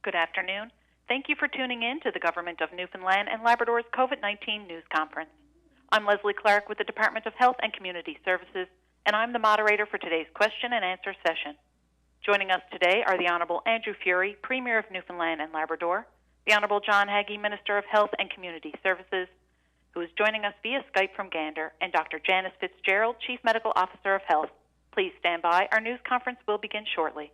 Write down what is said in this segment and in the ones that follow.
Good afternoon. Thank you for tuning in to the Government of Newfoundland and Labrador's COVID-19 news conference. I'm Leslie Clark with the Department of Health and Community Services, and I'm the moderator for today's question and answer session. Joining us today are the Honourable Andrew Furey, Premier of Newfoundland and Labrador, the Honourable John Haggie, Minister of Health and Community Services, who is joining us via Skype from Gander, and Dr. Janice Fitzgerald, Chief Medical Officer of Health. Please stand by. Our news conference will begin shortly.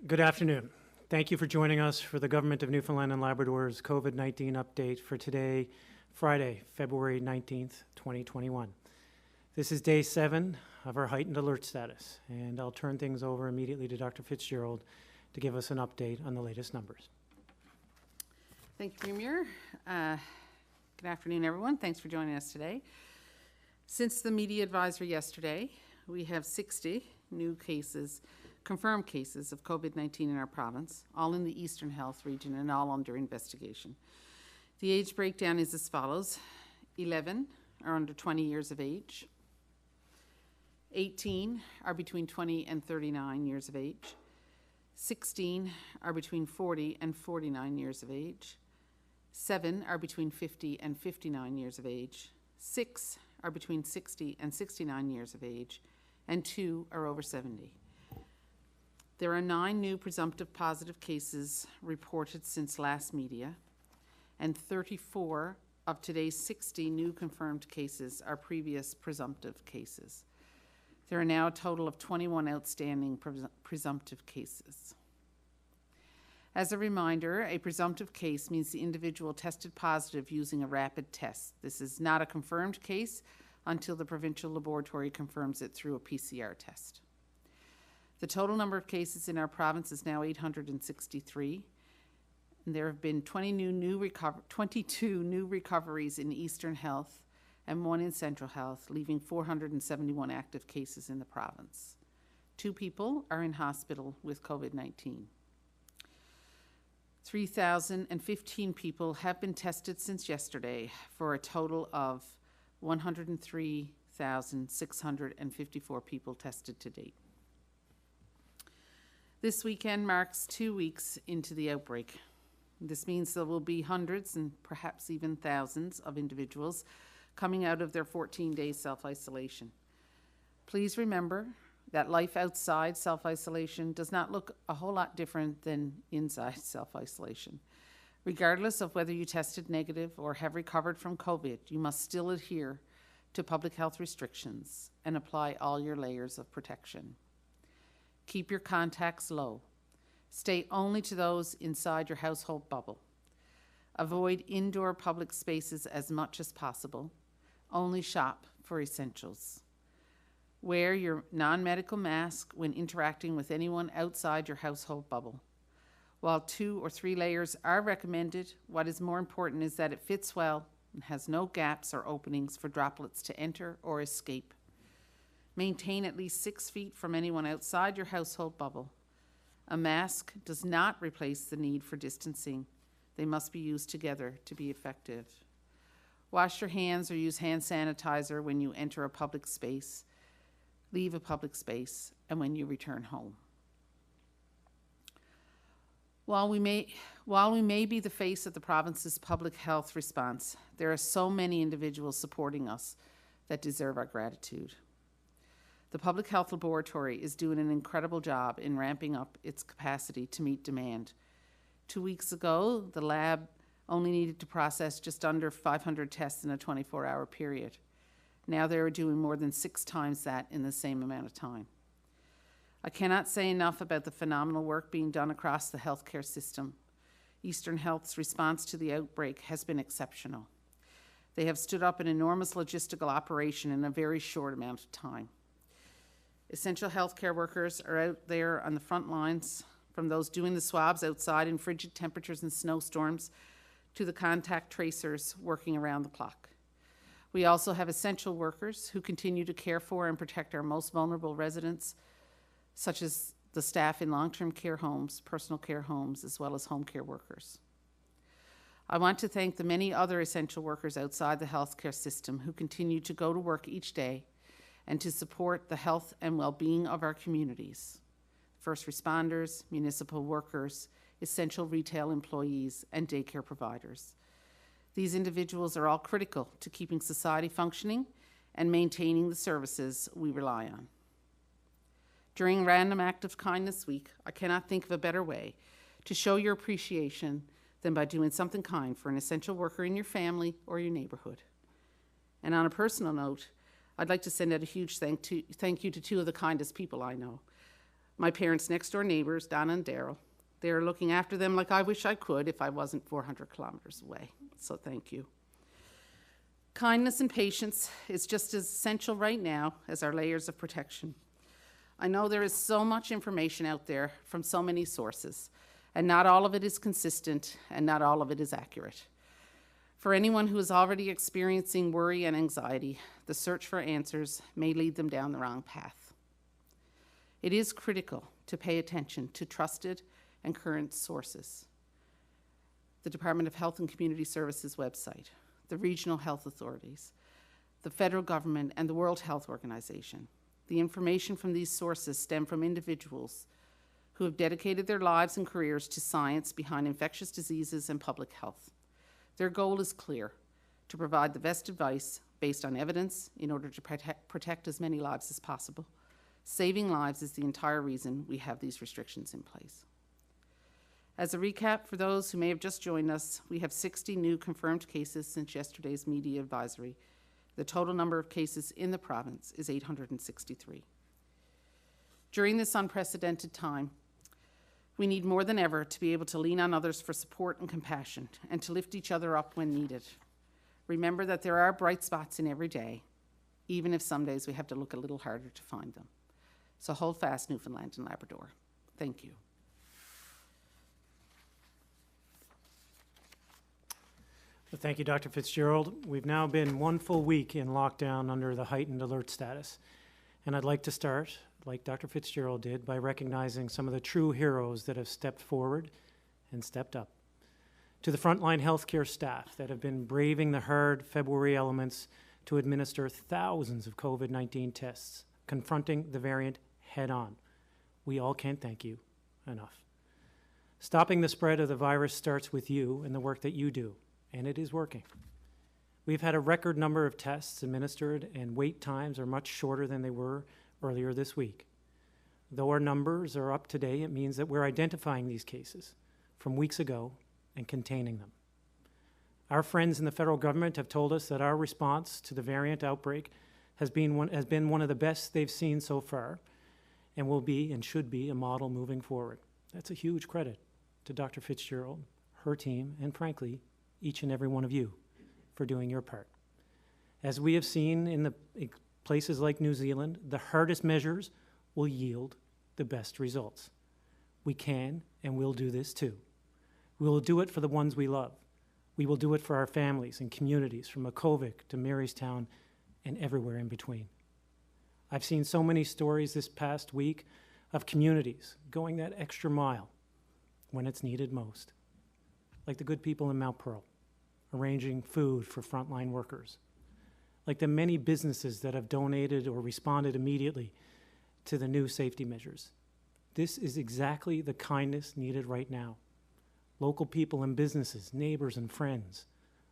Good afternoon. Thank you for joining us for the Government of Newfoundland and Labrador's COVID-19 update for today, Friday, February 19th, 2021. This is day 7 of our heightened alert status, and I'll turn things over immediately to Dr. Fitzgerald to give us an update on the latest numbers. Thank you, Premier. Good afternoon, everyone. Thanks for joining us today. Since the media advisory yesterday, we have 60 new cases, confirmed cases of COVID-19 in our province, all in the Eastern Health region and all under investigation. The age breakdown is as follows. 11 are under 20 years of age. 18 are between 20 and 39 years of age. 16 are between 40 and 49 years of age. 7 are between 50 and 59 years of age. 6 are between 60 and 69 years of age. And 2 are over 70. There are 9 new presumptive positive cases reported since last media, and 34 of today's 60 new confirmed cases are previous presumptive cases. There are now a total of 21 outstanding presumptive cases. As a reminder, a presumptive case means the individual tested positive using a rapid test. This is not a confirmed case until the provincial laboratory confirms it through a PCR test. The total number of cases in our province is now 863. And there have been 22 new recoveries in Eastern Health and 1 in Central Health, leaving 471 active cases in the province. 2 people are in hospital with COVID-19. 3,015 people have been tested since yesterday, for a total of 103,654 people tested to date. This weekend marks 2 weeks into the outbreak. This means there will be hundreds and perhaps even thousands of individuals coming out of their 14-day self-isolation. Please remember that life outside self-isolation does not look a whole lot different than inside self-isolation. Regardless of whether you tested negative or have recovered from COVID, you must still adhere to public health restrictions and apply all your layers of protection. Keep your contacts low. Stay only to those inside your household bubble. Avoid indoor public spaces as much as possible. Only shop for essentials. Wear your non-medical mask when interacting with anyone outside your household bubble. While 2 or 3 layers are recommended, what is more important is that it fits well and has no gaps or openings for droplets to enter or escape. Maintain at least 6 feet from anyone outside your household bubble. A mask does not replace the need for distancing. They must be used together to be effective. Wash your hands or use hand sanitizer when you enter a public space, leave a public space, and when you return home. While we may be the face of the province's public health response, there are so many individuals supporting us that deserve our gratitude. The Public Health Laboratory is doing an incredible job in ramping up its capacity to meet demand. 2 weeks ago, the lab only needed to process just under 500 tests in a 24-hour period. Now they are doing more than 6 times that in the same amount of time. I cannot say enough about the phenomenal work being done across the healthcare system. Eastern Health's response to the outbreak has been exceptional. They have stood up an enormous logistical operation in a very short amount of time. Essential healthcare workers are out there on the front lines, from those doing the swabs outside in frigid temperatures and snowstorms to the contact tracers working around the clock. We also have essential workers who continue to care for and protect our most vulnerable residents, such as the staff in long-term care homes, personal care homes, as well as home care workers. I want to thank the many other essential workers outside the healthcare system who continue to go to work each day and to support the health and well-being of our communities. First responders, municipal workers, essential retail employees, and daycare providers. These individuals are all critical to keeping society functioning and maintaining the services we rely on. During Random Act of Kindness Week, I cannot think of a better way to show your appreciation than by doing something kind for an essential worker in your family or your neighborhood. And on a personal note, I'd like to send out a huge thank you to 2 of the kindest people I know. My parents' next-door neighbors, Donna and Daryl. They are looking after them like I wish I could if I wasn't 400 kilometers away. So thank you. Kindness and patience is just as essential right now as our layers of protection. I know there is so much information out there from so many sources, and not all of it is consistent and not all of it is accurate. For anyone who is already experiencing worry and anxiety, the search for answers may lead them down the wrong path. It is critical to pay attention to trusted and current sources. The Department of Health and Community Services website, the regional health authorities, the federal government, and the World Health Organization. The information from these sources stem from individuals who have dedicated their lives and careers to science behind infectious diseases and public health. Their goal is clear: to provide the best advice based on evidence in order to protect as many lives as possible, Saving lives is the entire reason we have these restrictions in place. As a recap, for those who may have just joined us, we have 60 new confirmed cases since yesterday's media advisory. The total number of cases in the province is 863. During this unprecedented time, we need more than ever to be able to lean on others for support and compassion, and to lift each other up when needed. Remember that there are bright spots in every day, even if some days we have to look a little harder to find them. So hold fast, Newfoundland and Labrador. Thank you. Well, thank you, Dr. Fitzgerald. We've now been one full week in lockdown under the heightened alert status. And I'd like to start, like Dr. Fitzgerald did, by recognizing some of the true heroes that have stepped forward and stepped up. To the frontline healthcare staff that have been braving the hard February elements to administer thousands of COVID-19 tests, confronting the variant head-on. We all can't thank you enough. Stopping the spread of the virus starts with you and the work that you do, and it is working. We've had a record number of tests administered, and wait times are much shorter than they were earlier this week. Though our numbers are up today, it means that we're identifying these cases from weeks ago and containing them. Our friends in the federal government have told us that our response to the variant outbreak has been one of the best they've seen so far, and will be and should be a model moving forward. That's a huge credit to Dr. Fitzgerald, her team, and frankly, each and every one of you for doing your part. As we have seen in places like New Zealand, the hardest measures will yield the best results. We can and will do this too. We will do it for the ones we love. We will do it for our families and communities, from Makovic to Marystown and everywhere in between. I've seen so many stories this past week of communities going that extra mile when it's needed most, like the good people in Mount Pearl, arranging food for frontline workers, like the many businesses that have donated or responded immediately to the new safety measures. This is exactly the kindness needed right now. Local people and businesses, neighbors and friends,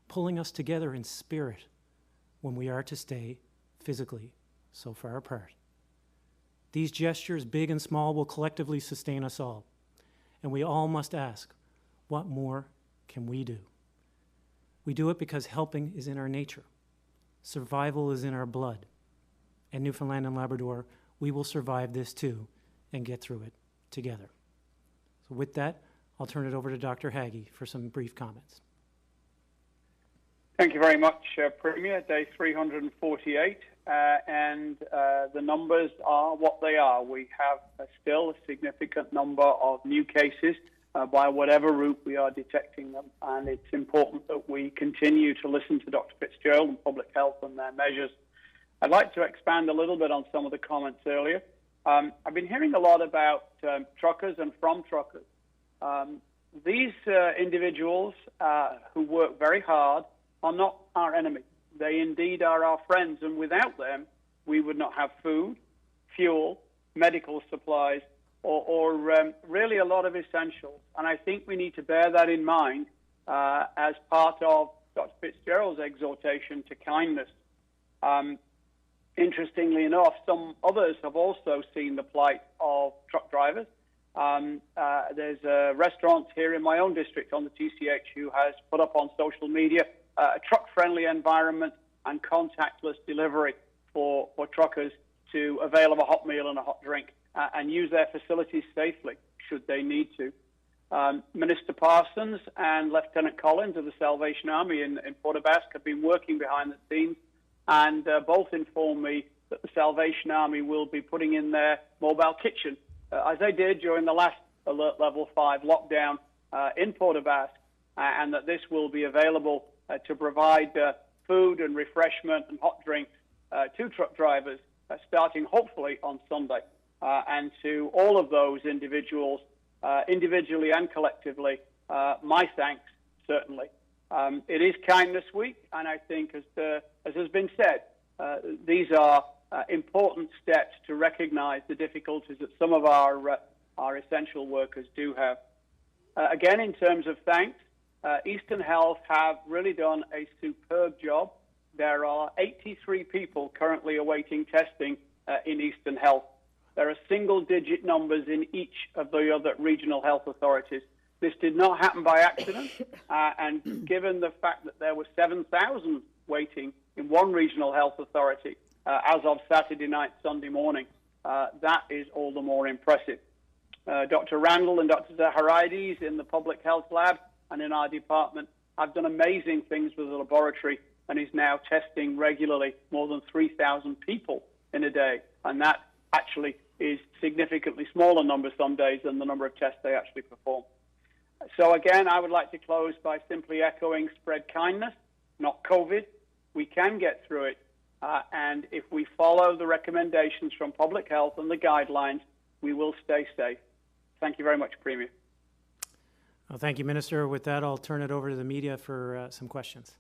pulling us together in spirit when we are to stay physically so far apart. These gestures, big and small, will collectively sustain us all. And we all must ask, what more can we do? We do it because helping is in our nature. Survival is in our blood. And Newfoundland and Labrador, we will survive this too and get through it together. So with that, I'll turn it over to Dr. Haggie for some brief comments. Thank you very much, Premier. Day 348, and the numbers are what they are. We have still a significant number of new cases by whatever route we are detecting them, and it's important that we continue to listen to Dr. Fitzgerald and public health and their measures. I'd like to expand a little bit on some of the comments earlier. I've been hearing a lot about truckers and from truckers. These individuals who work very hard are not our enemy. They indeed are our friends, and without them, we would not have food, fuel, medical supplies, or really a lot of essentials. And I think we need to bear that in mind as part of Dr. Fitzgerald's exhortation to kindness. Interestingly enough, some others have also seen the plight of truck drivers. There's a restaurant here in my own district on the TCH who has put up on social media a truck-friendly environment and contactless delivery for truckers to avail of a hot meal and a hot drink and use their facilities safely should they need to. Minister Parsons and Lieutenant Collins of the Salvation Army in Port aux Basques have been working behind the scenes, and both informed me that the Salvation Army will be putting in their mobile kitchen, as they did during the last Alert Level 5 lockdown in Port aux Basques, and that this will be available to provide food and refreshment and hot drinks to truck drivers starting hopefully on Sunday. And to all of those individuals, individually and collectively, my thanks, certainly. It is Kindness Week, and I think, as has been said, these are important steps to recognize the difficulties that some of our essential workers do have. Again, in terms of thanks, Eastern Health have really done a superb job. There are 83 people currently awaiting testing in Eastern Health. There are single-digit numbers in each of the other regional health authorities. This did not happen by accident, and given the fact that there were 7,000 waiting in one regional health authority as of Saturday night, Sunday morning, that is all the more impressive. Dr. Randall and Dr. Zaharides in the public health lab and in our department have done amazing things with the laboratory and is now testing regularly more than 3,000 people in a day. And that actually is significantly smaller number some days than the number of tests they actually perform. So again, I would like to close by simply echoing spread kindness, not COVID. We can get through it. And if we follow the recommendations from public health and the guidelines, we will stay safe. Thank you very much, Premier. Well, thank you, Minister. With that, I'll turn it over to the media for some questions.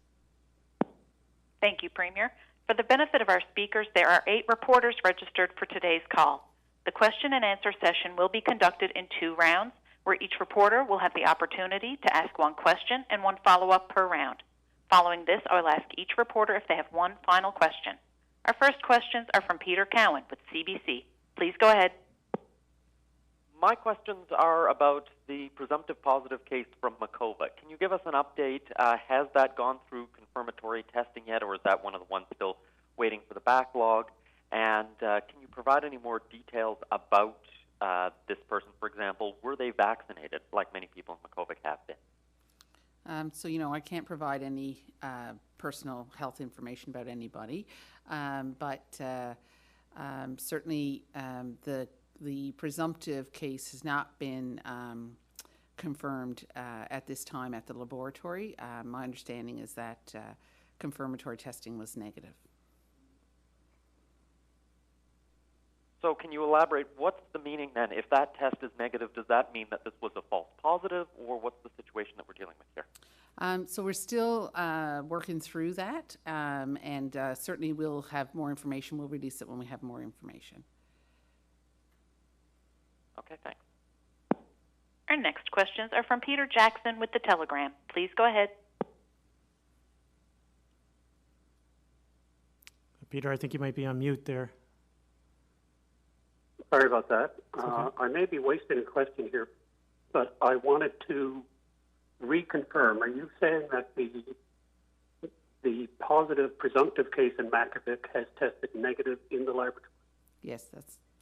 Thank you, Premier. For the benefit of our speakers, there are 8 reporters registered for today's call. The question and answer session will be conducted in 2 rounds, where each reporter will have the opportunity to ask 1 question and 1 follow-up per round. Following this, I will ask each reporter if they have 1 final question. Our first questions are from Peter Cowan with CBC. Please go ahead. My questions are about the presumptive positive case from Makova. Can you give us an update? Has that gone through confirmatory testing yet, or is that one of the ones still waiting for the backlog? And can you provide any more details about this person? For example, were they vaccinated, like many people in Makova have been? So, I can't provide any personal health information about anybody, but certainly the presumptive case has not been confirmed at this time at the laboratory. My understanding is that confirmatory testing was negative. So can you elaborate, what's the meaning then? If that test is negative, does that mean that this was a false positive, or what's the situation that we're dealing with here? So we're still working through that, and certainly we'll have more information. We'll release it when we have more information. Okay, thanks. Our next questions are from Peter Jackson with The Telegram. Please go ahead. Peter, I think you might be on mute there. Sorry about that. Okay. I may be wasting a question here, but I wanted to reconfirm. Are you saying that the positive presumptive case in Makovic has tested negative in the laboratory? Yes,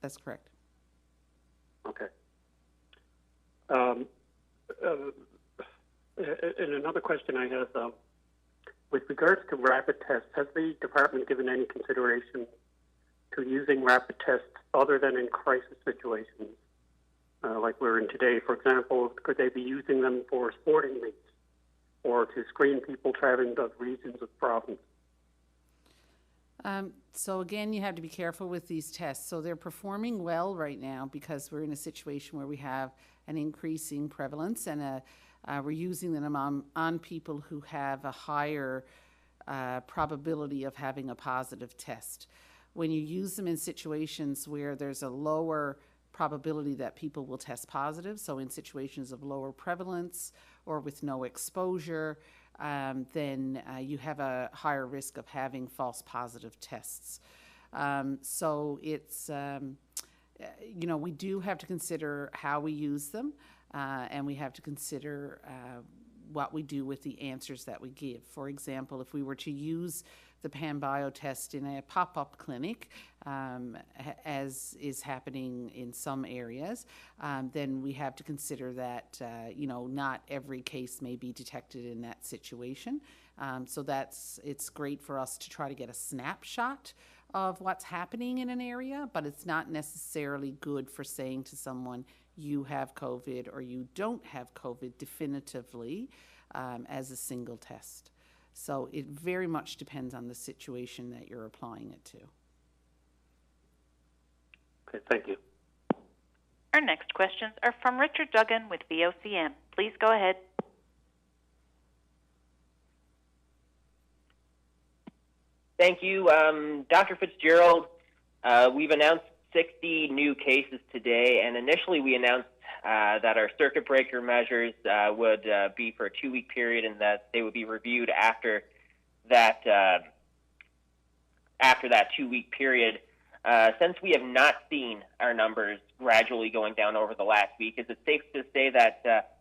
that's correct. Okay. And another question I have, with regards to rapid tests, has the department given any consideration to using rapid tests other than in crisis situations, like we're in today? For example, could they be using them for sporting leagues or to screen people traveling to regions of province? So again, you have to be careful with these tests. So they're performing well right now because we're in a situation where we have an increasing prevalence, and we're using them on people who have a higher probability of having a positive test. When you use them in situations where there's a lower probability that people will test positive, so in situations of lower prevalence or with no exposure, then you have a higher risk of having false positive tests. So it's, we do have to consider how we use them, and we have to consider what we do with the answers that we give. For example, if we were to use the PanBio test in a pop-up clinic, as is happening in some areas, then we have to consider that, not every case may be detected in that situation. So it's great for us to try to get a snapshot of what's happening in an area, but it's not necessarily good for saying to someone, you have COVID or you don't have COVID definitively as a single test. So it very much depends on the situation that you're applying it to. Okay, thank you. Our next questions are from Richard Duggan with VOCM. Please go ahead. Thank you. Dr. Fitzgerald, we've announced 60 new cases today, and initially we announced that our circuit breaker measures would be for a 2-week period, and that they would be reviewed after that 2-week period. Since we have not seen our numbers gradually going down over the last week, is it safe to say that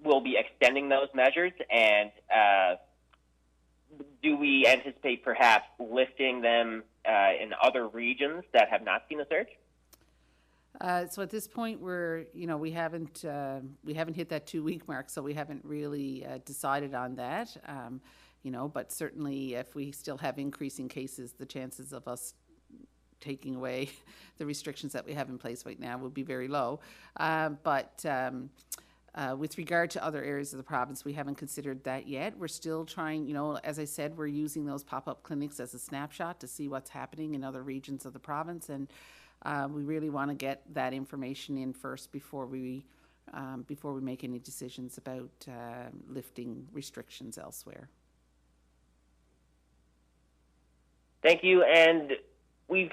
we'll be extending those measures? And do we anticipate perhaps lifting them in other regions that have not seen a surge? So at this point, we haven't hit that 2-week mark, so we haven't really decided on that. But certainly, if we still have increasing cases, the chances of us taking away the restrictions that we have in place right now would be very low. But with regard to other areas of the province, we haven't considered that yet. We're still trying, as I said, we're using those pop-up clinics as a snapshot to see what's happening in other regions of the province, and we really want to get that information in first before we make any decisions about lifting restrictions elsewhere. Thank you. And we've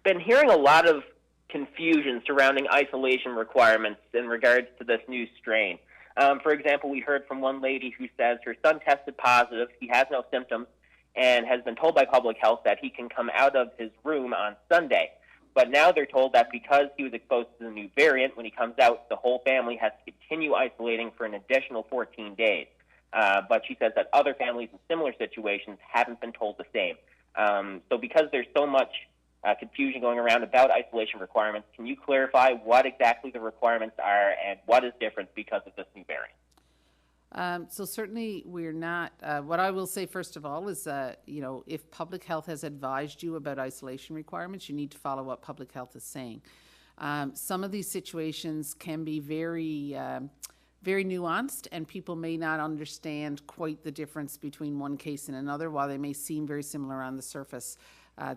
been hearing a lot of confusion surrounding isolation requirements in regards to this new strain. For example, we heard from one lady who says her son tested positive, he has no symptoms, and has been told by public health that he can come out of his room on Sunday. But now they're told that because he was exposed to the new variant, when he comes out, the whole family has to continue isolating for an additional 14 days. But she says that other families in similar situations haven't been told the same. So because there's so much confusion going around about isolation requirements, can you clarify what exactly the requirements are and what is different because of this new variant? So certainly we're not, what I will say first of all is, if public health has advised you about isolation requirements, you need to follow what public health is saying. Some of these situations can be very nuanced, and people may not understand quite the difference between one case and another. While they may seem very similar on the surface,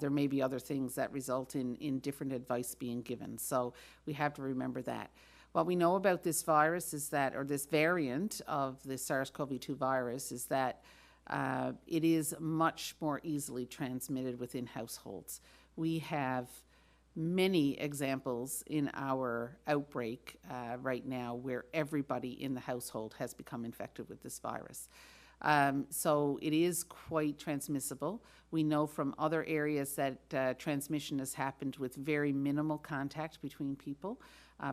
there may be other things that result in different advice being given. So we have to remember that. What we know about this virus is that, or this variant of the SARS-CoV-2 virus, is that it is much more easily transmitted within households. We have many examples in our outbreak right now where everybody in the household has become infected with this virus. So it is quite transmissible. We know from other areas that transmission has happened with very minimal contact between people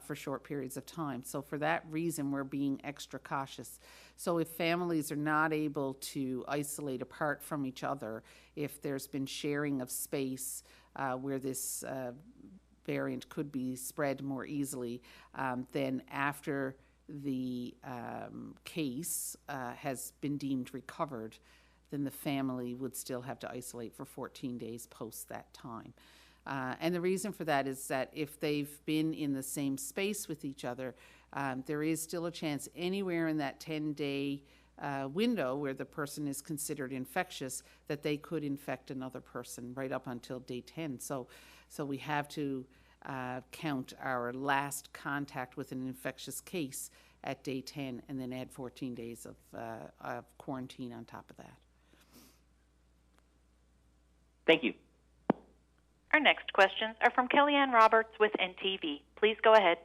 for short periods of time. So for that reason, we're being extra cautious. So if families are not able to isolate apart from each other, if there's been sharing of space where this variant could be spread more easily, then after the case has been deemed recovered, then the family would still have to isolate for 14 days post that time. And the reason for that is that if they've been in the same space with each other, there is still a chance anywhere in that 10-day window where the person is considered infectious that they could infect another person right up until day 10. So we have to count our last contact with an infectious case at day 10 and then add 14 days of quarantine on top of that. Thank you. Our next questions are from Kellyanne Roberts with NTV. Please go ahead.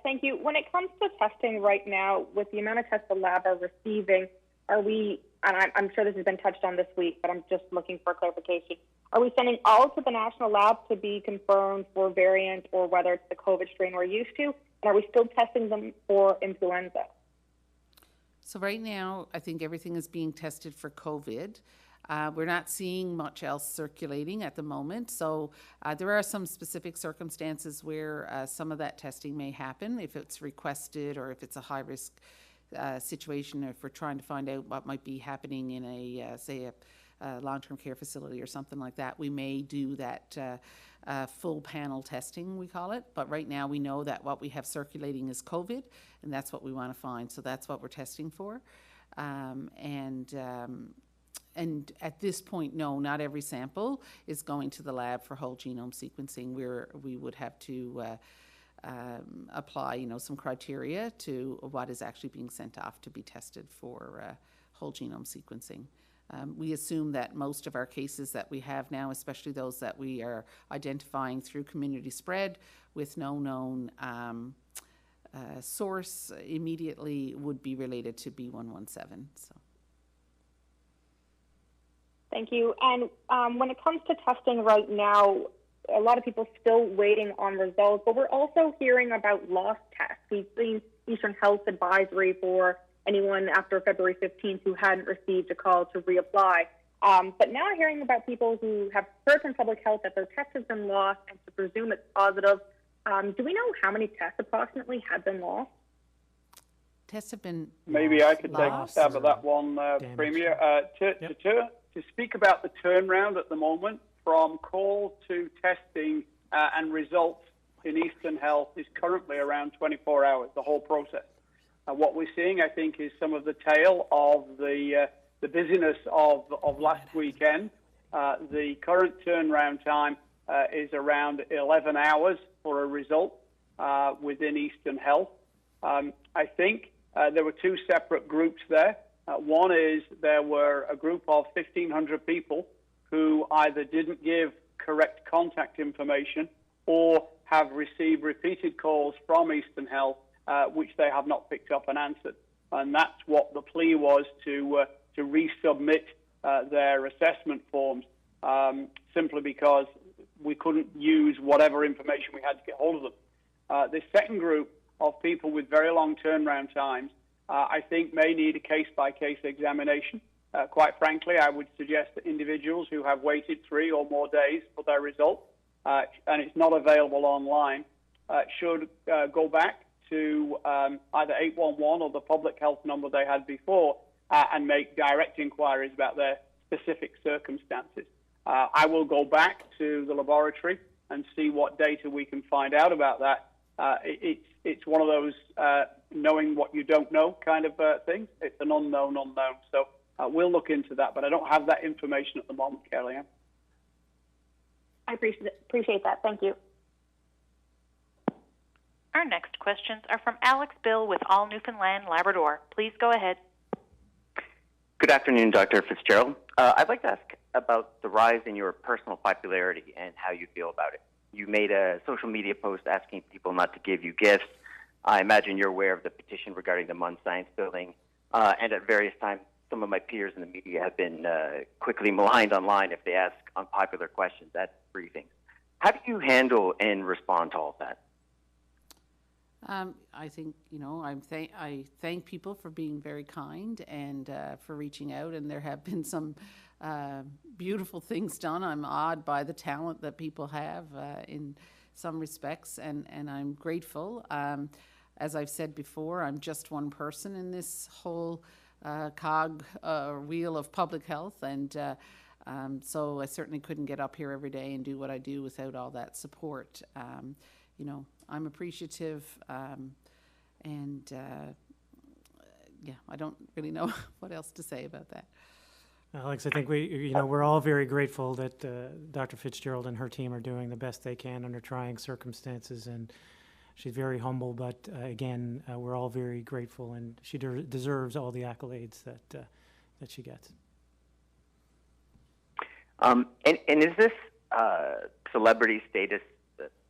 Thank you. When it comes to testing right now, with the amount of tests the lab are receiving, are we, and I'm sure this has been touched on this week, but I'm just looking for clarification, are we sending all to the national lab to be confirmed for variant or whether it's the COVID strain we're used to? And are we still testing them for influenza? So right now, I think everything is being tested for COVID. We're not seeing much else circulating at the moment. So there are some specific circumstances where some of that testing may happen if it's requested or if it's a high-risk situation, or if we're trying to find out what might be happening in a, say, a long-term care facility or something like that. We may do that full panel testing, we call it. But right now we know that what we have circulating is COVID, and that's what we want to find. So that's what we're testing for. And at this point, no, not every sample is going to the lab for whole genome sequencing. We would have to apply, some criteria to what is actually being sent off to be tested for whole genome sequencing. We assume that most of our cases that we have now, especially those that we are identifying through community spread with no known source immediately, would be related to B117. So. Thank you. And when it comes to testing right now, a lot of people still waiting on results, but we're also hearing about lost tests. We've seen Eastern Health advisory for anyone after February 15th who hadn't received a call to reapply. But now hearing about people who have heard from public health that their test has been lost and to presume it's positive. Do we know how many tests approximately have been lost? Tests have been Maybe I could take a lost. stab at that one, Premier. To speak about the turnaround at the moment from call to testing and results in Eastern Health is currently around 24 hours, the whole process. What we're seeing, I think, is some of the tail of the busyness of last weekend. The current turnaround time is around 11 hours for a result within Eastern Health. I think there were two separate groups there. One is there were a group of 1,500 people who either didn't give correct contact information or have received repeated calls from Eastern Health, which they have not picked up and answered. And that's what the plea was to resubmit their assessment forms, simply because we couldn't use whatever information we had to get hold of them. This second group of people with very long turnaround times, I think may need a case-by-case examination. Quite frankly, I would suggest that individuals who have waited 3 or more days for their result, and it's not available online, should go back to either 811 or the public health number they had before and make direct inquiries about their specific circumstances. I will go back to the laboratory and see what data we can find out about that. It's one of those knowing what you don't know kind of things. It's an unknown. So we'll look into that, but I don't have that information at the moment, Kellyanne. I appreciate that. Thank you. Our next questions are from Alex Bill with All Newfoundland Labrador. Please go ahead. Good afternoon, Dr. Fitzgerald. I'd like to ask about the rise in your personal popularity and how you feel about it. You made a social media post asking people not to give you gifts. I imagine you're aware of the petition regarding the Munn Science Building, and at various times, some of my peers in the media have been quickly maligned online if they ask unpopular questions at briefings. How do you handle and respond to all of that? I think, I thank people for being very kind and for reaching out, and there have been some beautiful things done. I'm awed by the talent that people have in some respects, and I'm grateful. As I've said before, I'm just one person in this whole cog wheel of public health, and so I certainly couldn't get up here every day and do what I do without all that support. I'm appreciative, and I don't really know what else to say about that. Alex, I think we're all very grateful that Dr. Fitzgerald and her team are doing the best they can under trying circumstances, and she's very humble, but again, we're all very grateful, and she deserves all the accolades that she gets. And is this celebrity status,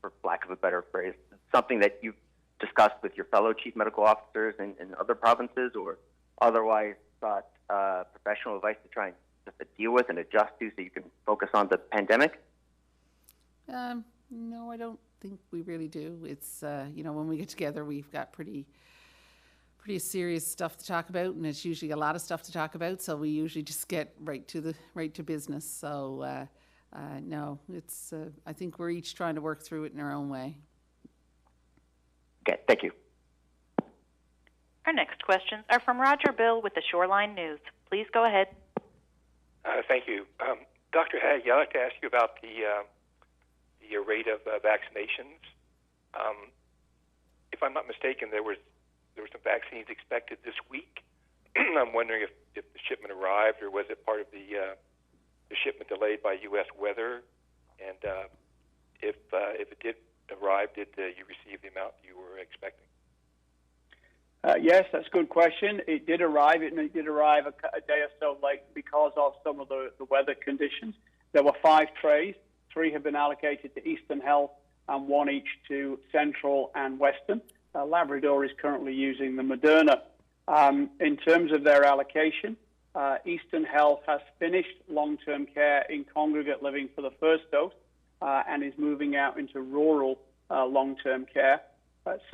for lack of a better phrase, something that you've discussed with your fellow chief medical officers in other provinces, or otherwise sought professional advice to try and just deal with and adjust to so you can focus on the pandemic? No, I don't think we really do. It's, when we get together, we've got pretty serious stuff to talk about, and it's usually a lot of stuff to talk about, so we usually just get right to business. So no, it's I think we're each trying to work through it in our own way. Okay, thank you. Our next questions are from Roger Bill with the Shoreline News. Please go ahead. Thank you. Dr. Hagg, I'd like to ask you about the rate of vaccinations. If I'm not mistaken, there were some vaccines expected this week. I'm wondering if the shipment arrived, or was it part of the shipment delayed by U.S. weather? And if it did arrive, did you receive the amount you were expecting? Yes, that's a good question. It did arrive, and it did arrive a day or so late because of some of the weather conditions. There were 5 trays. 3 have been allocated to Eastern Health and 1 each to Central and Western. Labrador is currently using the Moderna. In terms of their allocation, Eastern Health has finished long-term care in congregate living for the first dose and is moving out into rural long-term care.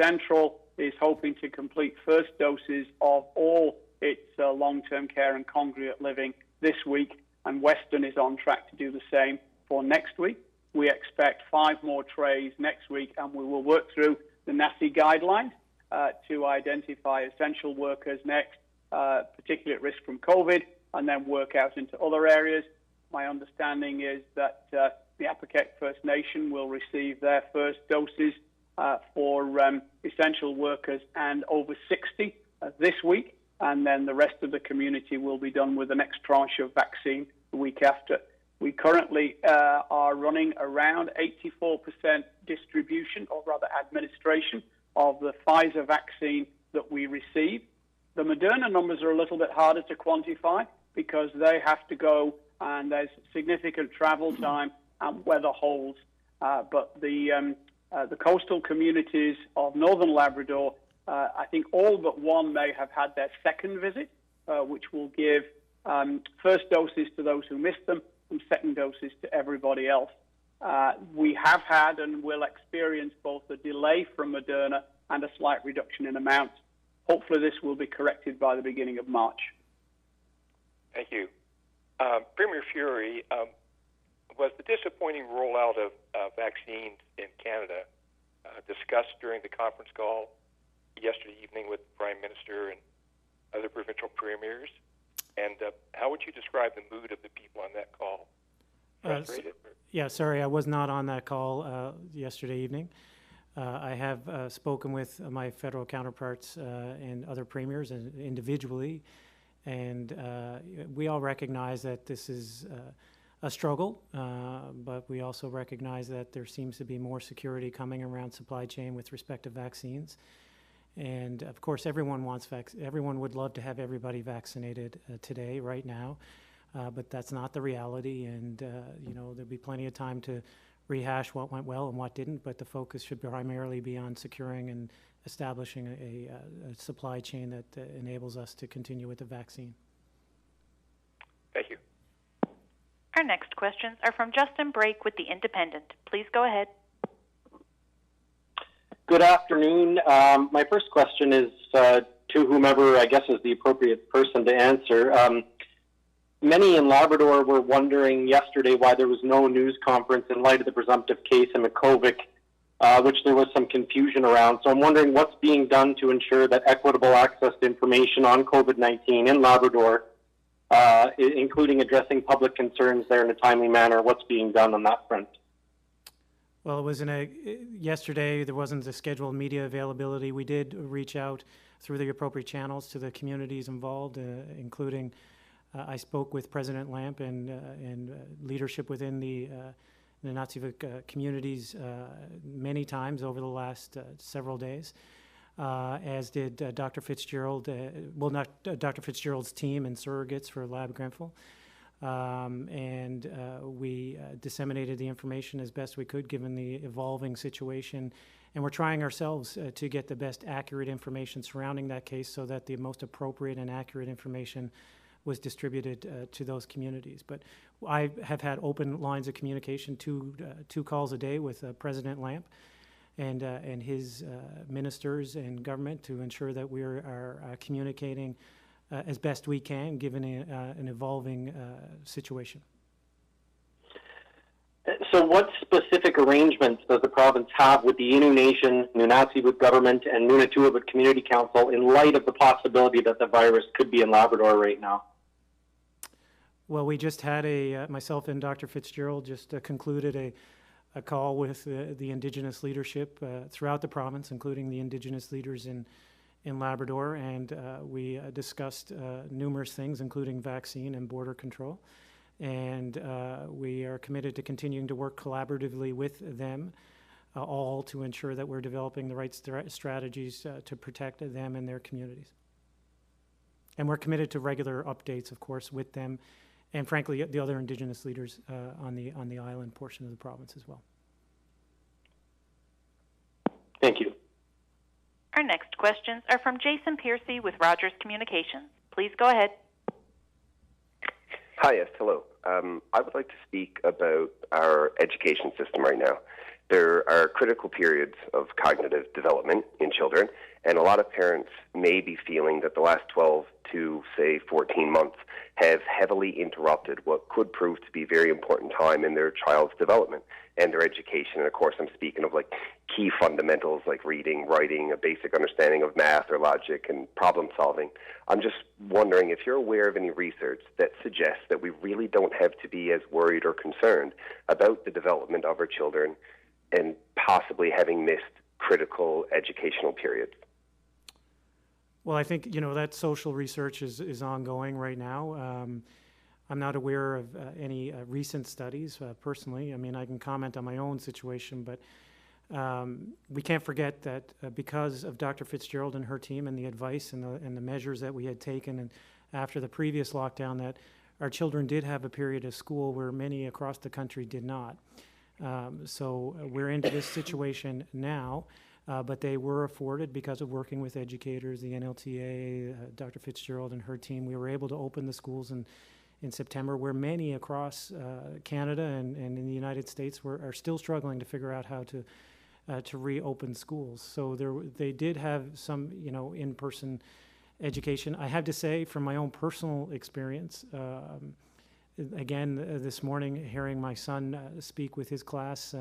Central is hoping to complete first doses of all its long-term care and congregate living this week, and Western is on track to do the same for next week. We expect 5 more trays next week, and we will work through the NACI guidelines to identify essential workers next, particularly at risk from COVID, and then work out into other areas. My understanding is that the Apakek First Nation will receive their first doses for essential workers and over 60 this week, and then the rest of the community will be done with the next tranche of vaccine the week after. We currently are running around 84% distribution, or rather administration, of the Pfizer vaccine that we receive. The Moderna numbers are a little bit harder to quantify because they have to go and there's significant travel time and weather holds. But the coastal communities of northern Labrador, I think all but one may have had their second visit, which will give first doses to those who missed them and second doses to everybody else. We have had and will experience both a delay from Moderna and a slight reduction in amounts. Hopefully this will be corrected by the beginning of March. Thank you. Premier Fury, was the disappointing rollout of vaccines in Canada discussed during the conference call yesterday evening with the Prime Minister and other provincial premiers? And how would you describe the mood of the people on that call? Frustrated? Yeah, sorry, I was not on that call yesterday evening. I have spoken with my federal counterparts and other premiers and individually, and we all recognize that this is a struggle, but we also recognize that there seems to be more security coming around supply chain with respect to vaccines. And of course, everyone would love to have everybody vaccinated today, right now, but that's not the reality. And you know, there'll be plenty of time to rehash what went well and what didn't, but the focus should primarily be on securing and establishing a supply chain that enables us to continue with the vaccine. Thank you. Our next questions are from Justin Brake with The Independent. Please go ahead. Good afternoon. My first question is to whomever I guess is the appropriate person to answer. Many in Labrador were wondering yesterday why there was no news conference in light of the presumptive case in Makkovik, which there was some confusion around. So I'm wondering what's being done to ensure that equitable access to information on COVID-19 in Labrador, including addressing public concerns there in a timely manner. What's being done on that front? Well, it was yesterday. There wasn't a scheduled media availability. We did reach out through the appropriate channels to the communities involved, including I spoke with President Lamp and leadership within the Natsivik communities many times over the last several days, as did Dr. Fitzgerald, not Dr. Fitzgerald's team and surrogates for Lab Grenfell. And we disseminated the information as best we could given the evolving situation. And we're trying ourselves to get the best accurate information surrounding that case so that the most appropriate and accurate information was distributed to those communities. But I have had open lines of communication, two calls a day with President Lamp and his ministers and government to ensure that we are communicating as best we can, given an evolving situation. So what specific arrangements does the province have with the Innu Nation, Nunatsi government, and Nunatuavut Community Council in light of the possibility that the virus could be in Labrador right now? Well, we just had myself and Dr. Fitzgerald just concluded a call with the Indigenous leadership throughout the province, including the Indigenous leaders in Labrador, and we discussed numerous things, including vaccine and border control. And we are committed to continuing to work collaboratively with them all to ensure that we're developing the right strategies to protect them and their communities. And we're committed to regular updates, of course, with them, and frankly, the other Indigenous leaders on the island portion of the province as well. Thank you. Our next questions are from Jason Piercy with Rogers Communications. Please go ahead. Hi, yes, hello. I would like to speak about our education system right now. There are critical periods of cognitive development in children, and a lot of parents may be feeling that the last 12 to, say, 14 months have heavily interrupted what could prove to be very important time in their child's development and their education. And of course, I'm speaking of like key fundamentals like reading, writing, a basic understanding of math or logic and problem solving. I'm just wondering if you're aware of any research that suggests that we really don't have to be as worried or concerned about the development of our children and possibly having missed critical educational periods. Well, I think, that social research is ongoing right now. I'm not aware of any recent studies personally. I mean, I can comment on my own situation, but we can't forget that because of Dr. Fitzgerald and her team and the advice and the measures that we had taken and after the previous lockdown, that our children did have a period of school where many across the country did not. So we're into this situation now. But they were afforded, because of working with educators, the NLTA, Dr. Fitzgerald and her team, we were able to open the schools in September, where many across Canada and in the United States are still struggling to figure out how to reopen schools. So they did have some, in-person education. I have to say, from my own personal experience, again, this morning, hearing my son speak with his class,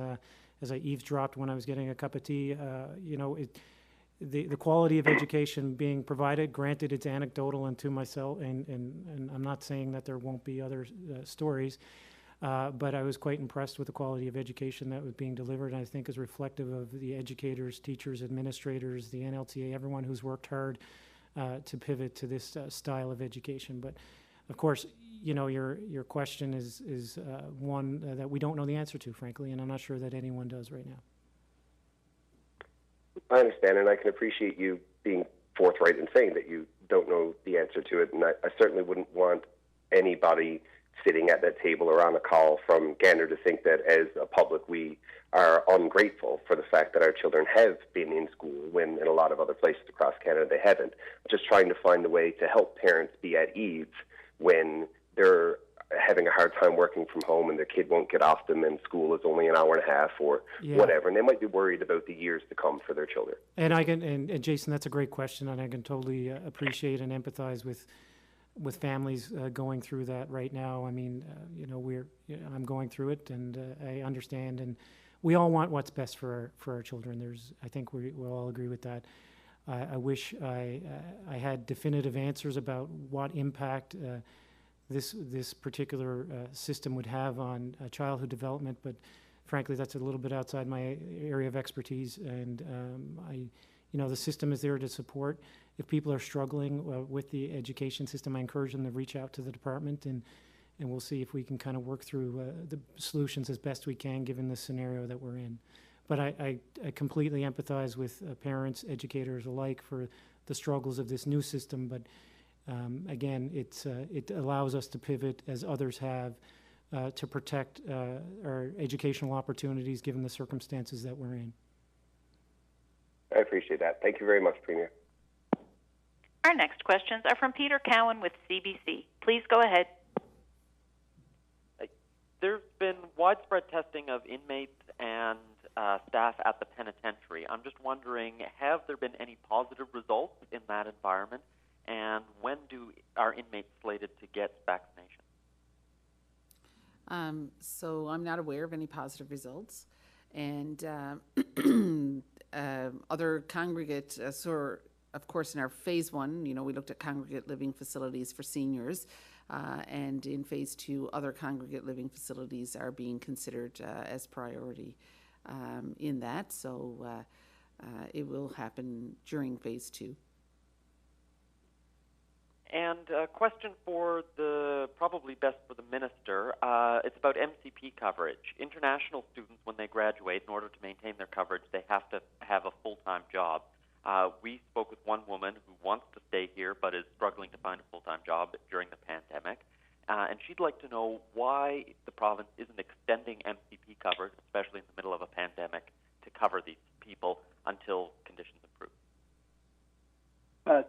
as I eavesdropped when I was getting a cup of tea, the quality of education being provided, granted it's anecdotal and to myself, and I'm not saying that there won't be other stories, but I was quite impressed with the quality of education that was being delivered, and I think is reflective of the educators, teachers, administrators, the NLTA, everyone who's worked hard to pivot to this style of education. But of course, your question is one that we don't know the answer to, frankly, and I'm not sure that anyone does right now. I understand, and I can appreciate you being forthright in saying that you don't know the answer to it, and I certainly wouldn't want anybody sitting at that table or on a call from Gander to think that as a public we are ungrateful for the fact that our children have been in school when in a lot of other places across Canada they haven't. Just trying to find a way to help parents be at ease when they're having a hard time working from home and their kid won't get off them and school is only an hour and a half or whatever, and they might be worried about the years to come for their children. And and Jason, that's a great question, and I can totally appreciate and empathize with families going through that right now. I mean, I'm going through it, and I understand, and we all want what's best for our children. I think we'll all agree with that. I wish I had definitive answers about what impact this particular system would have on childhood development, but frankly, that's a little bit outside my area of expertise. And the system is there to support. If people are struggling with the education system, I encourage them to reach out to the department, and we'll see if we can kind of work through the solutions as best we can, given the scenario that we're in. But I completely empathize with parents, educators alike for the struggles of this new system. But again, it allows us to pivot, as others have, to protect our educational opportunities given the circumstances that we're in. I appreciate that. Thank you very much, Premier. Our next questions are from Peter Cowan with CBC. Please go ahead. There's been widespread testing of inmates and staff at the penitentiary. I'm just wondering, have there been any positive results in that environment, and when do our inmates slated to get vaccination? So I'm not aware of any positive results, and other congregate, of course, in our phase 1, we looked at congregate living facilities for seniors, and in phase 2, other congregate living facilities are being considered as priority in that. So it will happen during phase 2. And a question for probably best for the minister. It's about MCP coverage. International students, when they graduate, in order to maintain their coverage, they have to have a full-time job. We spoke with one woman who wants to stay here but is struggling to find a full-time job during the pandemic. And she'd like to know why the province isn't extending MCP coverage, especially in the middle of a pandemic, to cover these people until conditions improve.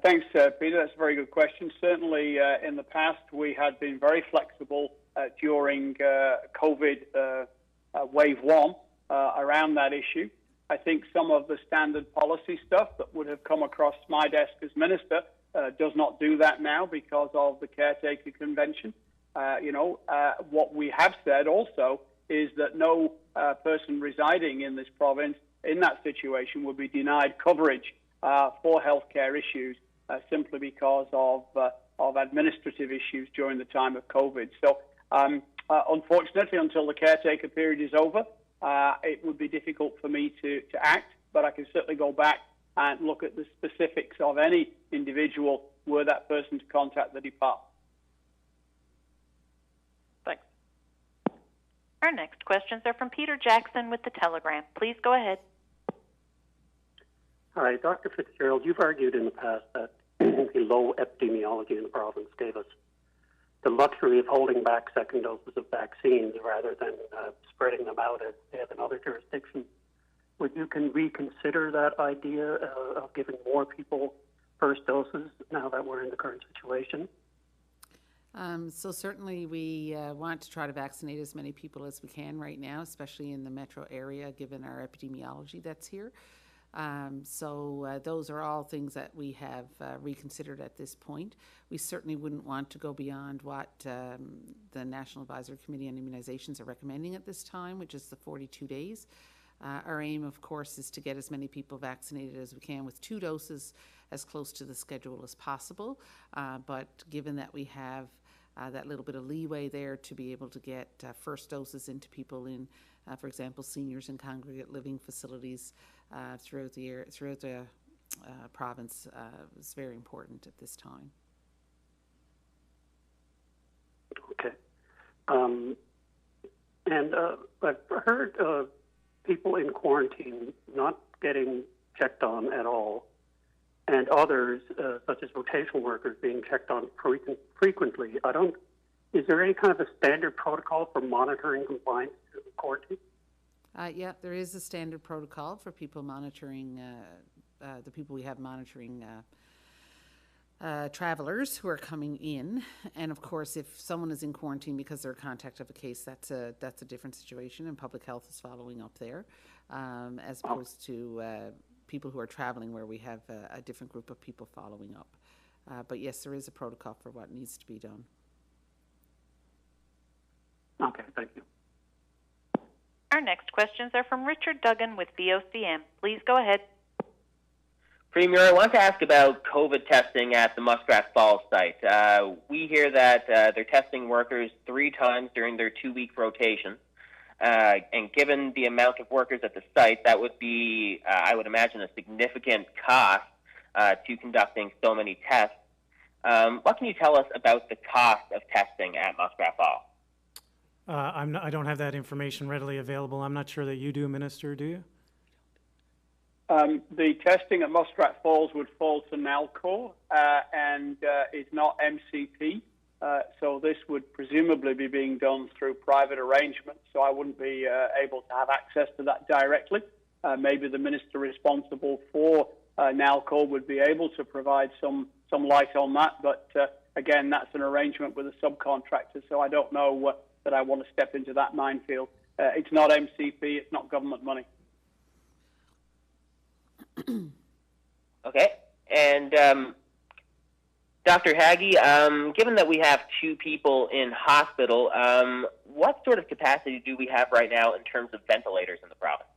Thanks, Peter. That's a very good question. Certainly, in the past, we had been very flexible during COVID wave one around that issue. I think some of the standard policy stuff that would have come across my desk as minister does not do that now because of the caretaker convention. What we have said also is that no person residing in this province in that situation would be denied coverage for healthcare issues simply because of administrative issues during the time of COVID. So, unfortunately, until the caretaker period is over, it would be difficult for me to act, but I can certainly go back and look at the specifics of any individual were that person to contact the department. Thanks. Our next questions are from Peter Jackson with The Telegram. Please go ahead. Hi, Dr. Fitzgerald, you've argued in the past that the low epidemiology in the province gave us the luxury of holding back second doses of vaccines rather than spreading them out as they have in other jurisdictions. Would you reconsider that idea of giving more people first doses now that we're in the current situation? So certainly we want to try to vaccinate as many people as we can right now, especially in the metro area, given our epidemiology that's here. So those are all things that we have reconsidered at this point. We certainly wouldn't want to go beyond what the National Advisory Committee on Immunizations are recommending at this time, which is the 42 days. Our aim, of course, is to get as many people vaccinated as we can with 2 doses as close to the schedule as possible. But given that we have that little bit of leeway there to be able to get first doses into people in, for example, seniors in congregate living facilities throughout the province is very important at this time. Okay. And I've heard people in quarantine not getting checked on at all, and others, such as rotational workers, being checked on frequently. Is there any kind of a standard protocol for monitoring compliance to quarantine? Yeah, there is a standard protocol for people monitoring, the people we have monitoring travelers who are coming in. And of course, if someone is in quarantine because they're a contact of a case, that's a different situation, and public health is following up there, as opposed to people who are traveling where we have a different group of people following up. But yes, there is a protocol for what needs to be done. Okay, thank you. Our next questions are from Richard Duggan with VOCM. Please go ahead. Premier, I want to ask about COVID testing at the Muskrat Falls site. We hear that they're testing workers 3 times during their 2-week rotation. And given the amount of workers at the site, that would be, I would imagine, a significant cost to conducting so many tests. What can you tell us about the cost of testing at Muskrat Falls? I don't have that information readily available. I'm not sure that you do, Minister, do you? The testing at Muskrat Falls would fall to NALCO and is not MCP. So this would presumably be being done through private arrangements. So I wouldn't be able to have access to that directly. Maybe the minister responsible for NALCO would be able to provide some light on that. But again, that's an arrangement with a subcontractor. So I don't know that I want to step into that minefield. It's not MCP. It's not government money. Okay. And Dr. Haggie, given that we have 2 people in hospital, what sort of capacity do we have right now in terms of ventilators in the province?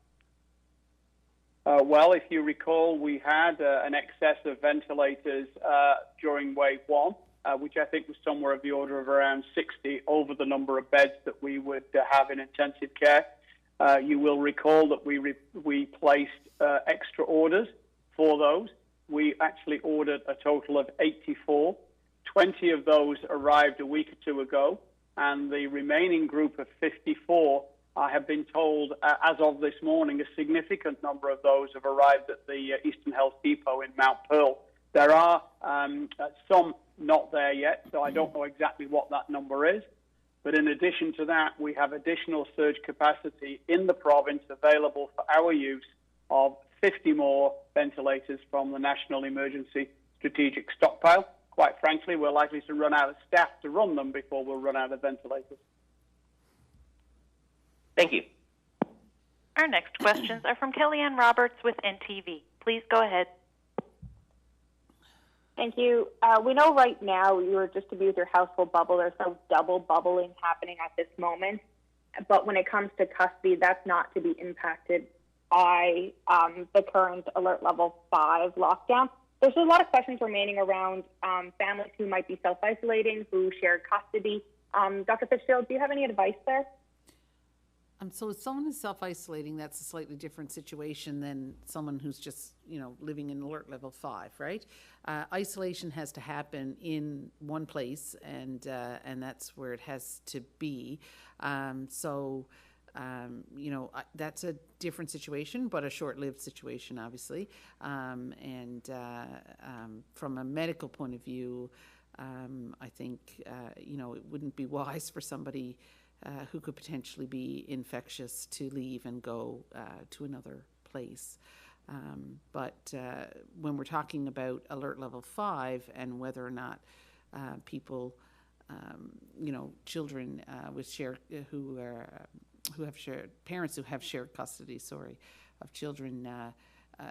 Well, if you recall, we had an excess of ventilators during wave 1, which I think was somewhere of the order of around 60 over the number of beds that we would have in intensive care. You will recall that we placed extra orders for those. We actually ordered a total of 84. 20 of those arrived a week or 2 ago, and the remaining group of 54, I have been told, as of this morning, a significant number of those have arrived at the Eastern Health Depot in Mount Pearl. There are some not there yet, so I don't know exactly what that number is. But in addition to that, we have additional surge capacity in the province available for our use of 50 more ventilators from the National Emergency strategic stockpile. Quite frankly, we're likely to run out of staff to run them before we'll run out of ventilators. Thank you. Our next questions are from Kellyanne Roberts with NTV. Please go ahead. Thank you. We know right now you're just to be with your household bubble. There's no double bubbling happening at this moment. But when it comes to custody, that's not to be impacted by the current alert level 5 lockdown. There's a lot of questions remaining around families who might be self-isolating, who share custody. Dr. Fitzgerald, do you have any advice there? So if someone is self-isolating, that's a slightly different situation than someone who's just, living in alert level 5, right? Isolation has to happen in one place, and that's where it has to be. That's a different situation, but a short-lived situation, obviously. From a medical point of view, I think, it wouldn't be wise for somebody who could potentially be infectious to leave and go to another place. But when we're talking about alert level 5 and whether or not people, children with shared who have shared parents who have shared custody, of children,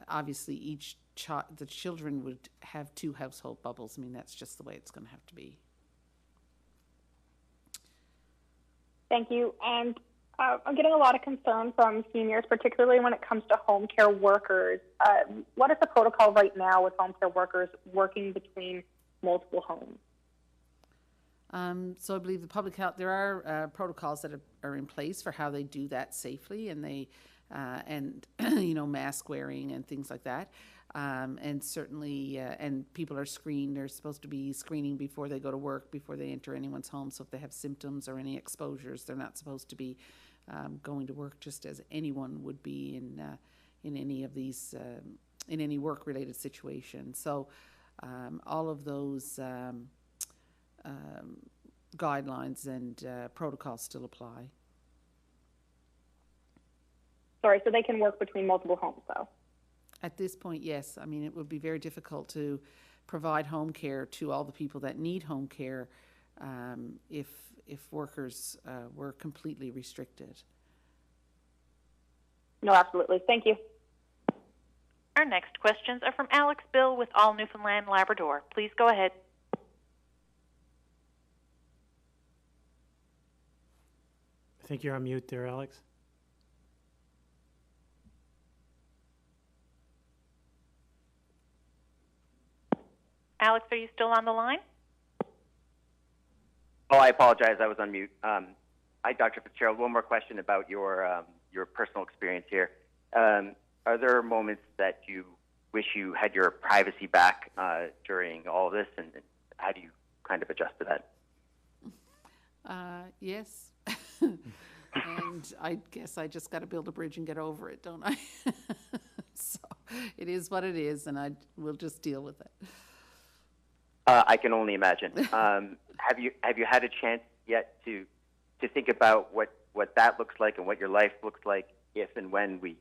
obviously the children would have 2 household bubbles. I mean, that's just the way it's going to have to be. Thank you. And I'm getting a lot of concern from seniors, particularly when it comes to home care workers. What is the protocol right now with home care workers working between multiple homes? So I believe the public health, there are protocols that are in place for how they do that safely, and they, mask wearing and things like that. And certainly, and people are screened. They're supposed to be screening before they go to work, before they enter anyone's home. So if they have symptoms or any exposures, they're not supposed to be going to work just as anyone would be in any of these, in any work-related situation. So all of those guidelines and protocols still apply. Sorry, so they can work between multiple homes, though? At this point, yes. I mean, it would be very difficult to provide home care to all the people that need home care if workers were completely restricted. No, absolutely. Thank you. Our next questions are from Alex Bill with All Newfoundland Labrador. Please go ahead. I think you're on mute there, Alex. Alex, are you still on the line? Oh, I apologize. I was on mute. Hi, Dr. Fitzgerald. One more question about your personal experience here. Are there moments that you wish you had your privacy back during all this, and how do you kind of adjust to that? Yes. And I guess I just got to build a bridge and get over it, don't I? So it is what it is, and we'll just deal with it. I can only imagine. Have you had a chance yet to think about what that looks like and what your life looks like if and when we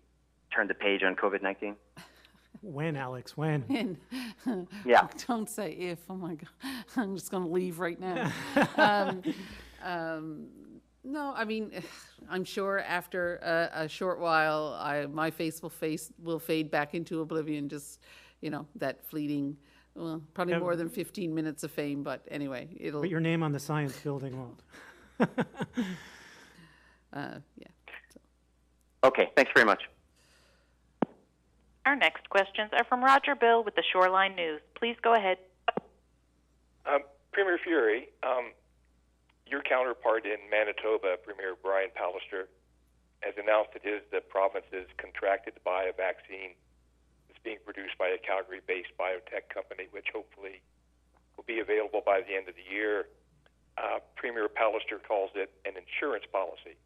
turn the page on COVID-19? When, Alex? When? Yeah. Don't say if. Oh my God, I'm just going to leave right now. No, I mean, I'm sure after a short while, my face will fade back into oblivion. Just that fleeting. Well, probably more than 15 minutes of fame, but anyway, it'll... Put your name on the science building won't. Yeah. So. Okay, thanks very much. Our next questions are from Roger Bill with the Shoreline News. Please go ahead. Premier Fury, your counterpart in Manitoba, Premier Brian Pallister, has announced that the province is contracted to buy a vaccine being produced by a Calgary-based biotech company, which hopefully will be available by the end of the year. Premier Pallister calls it an insurance policy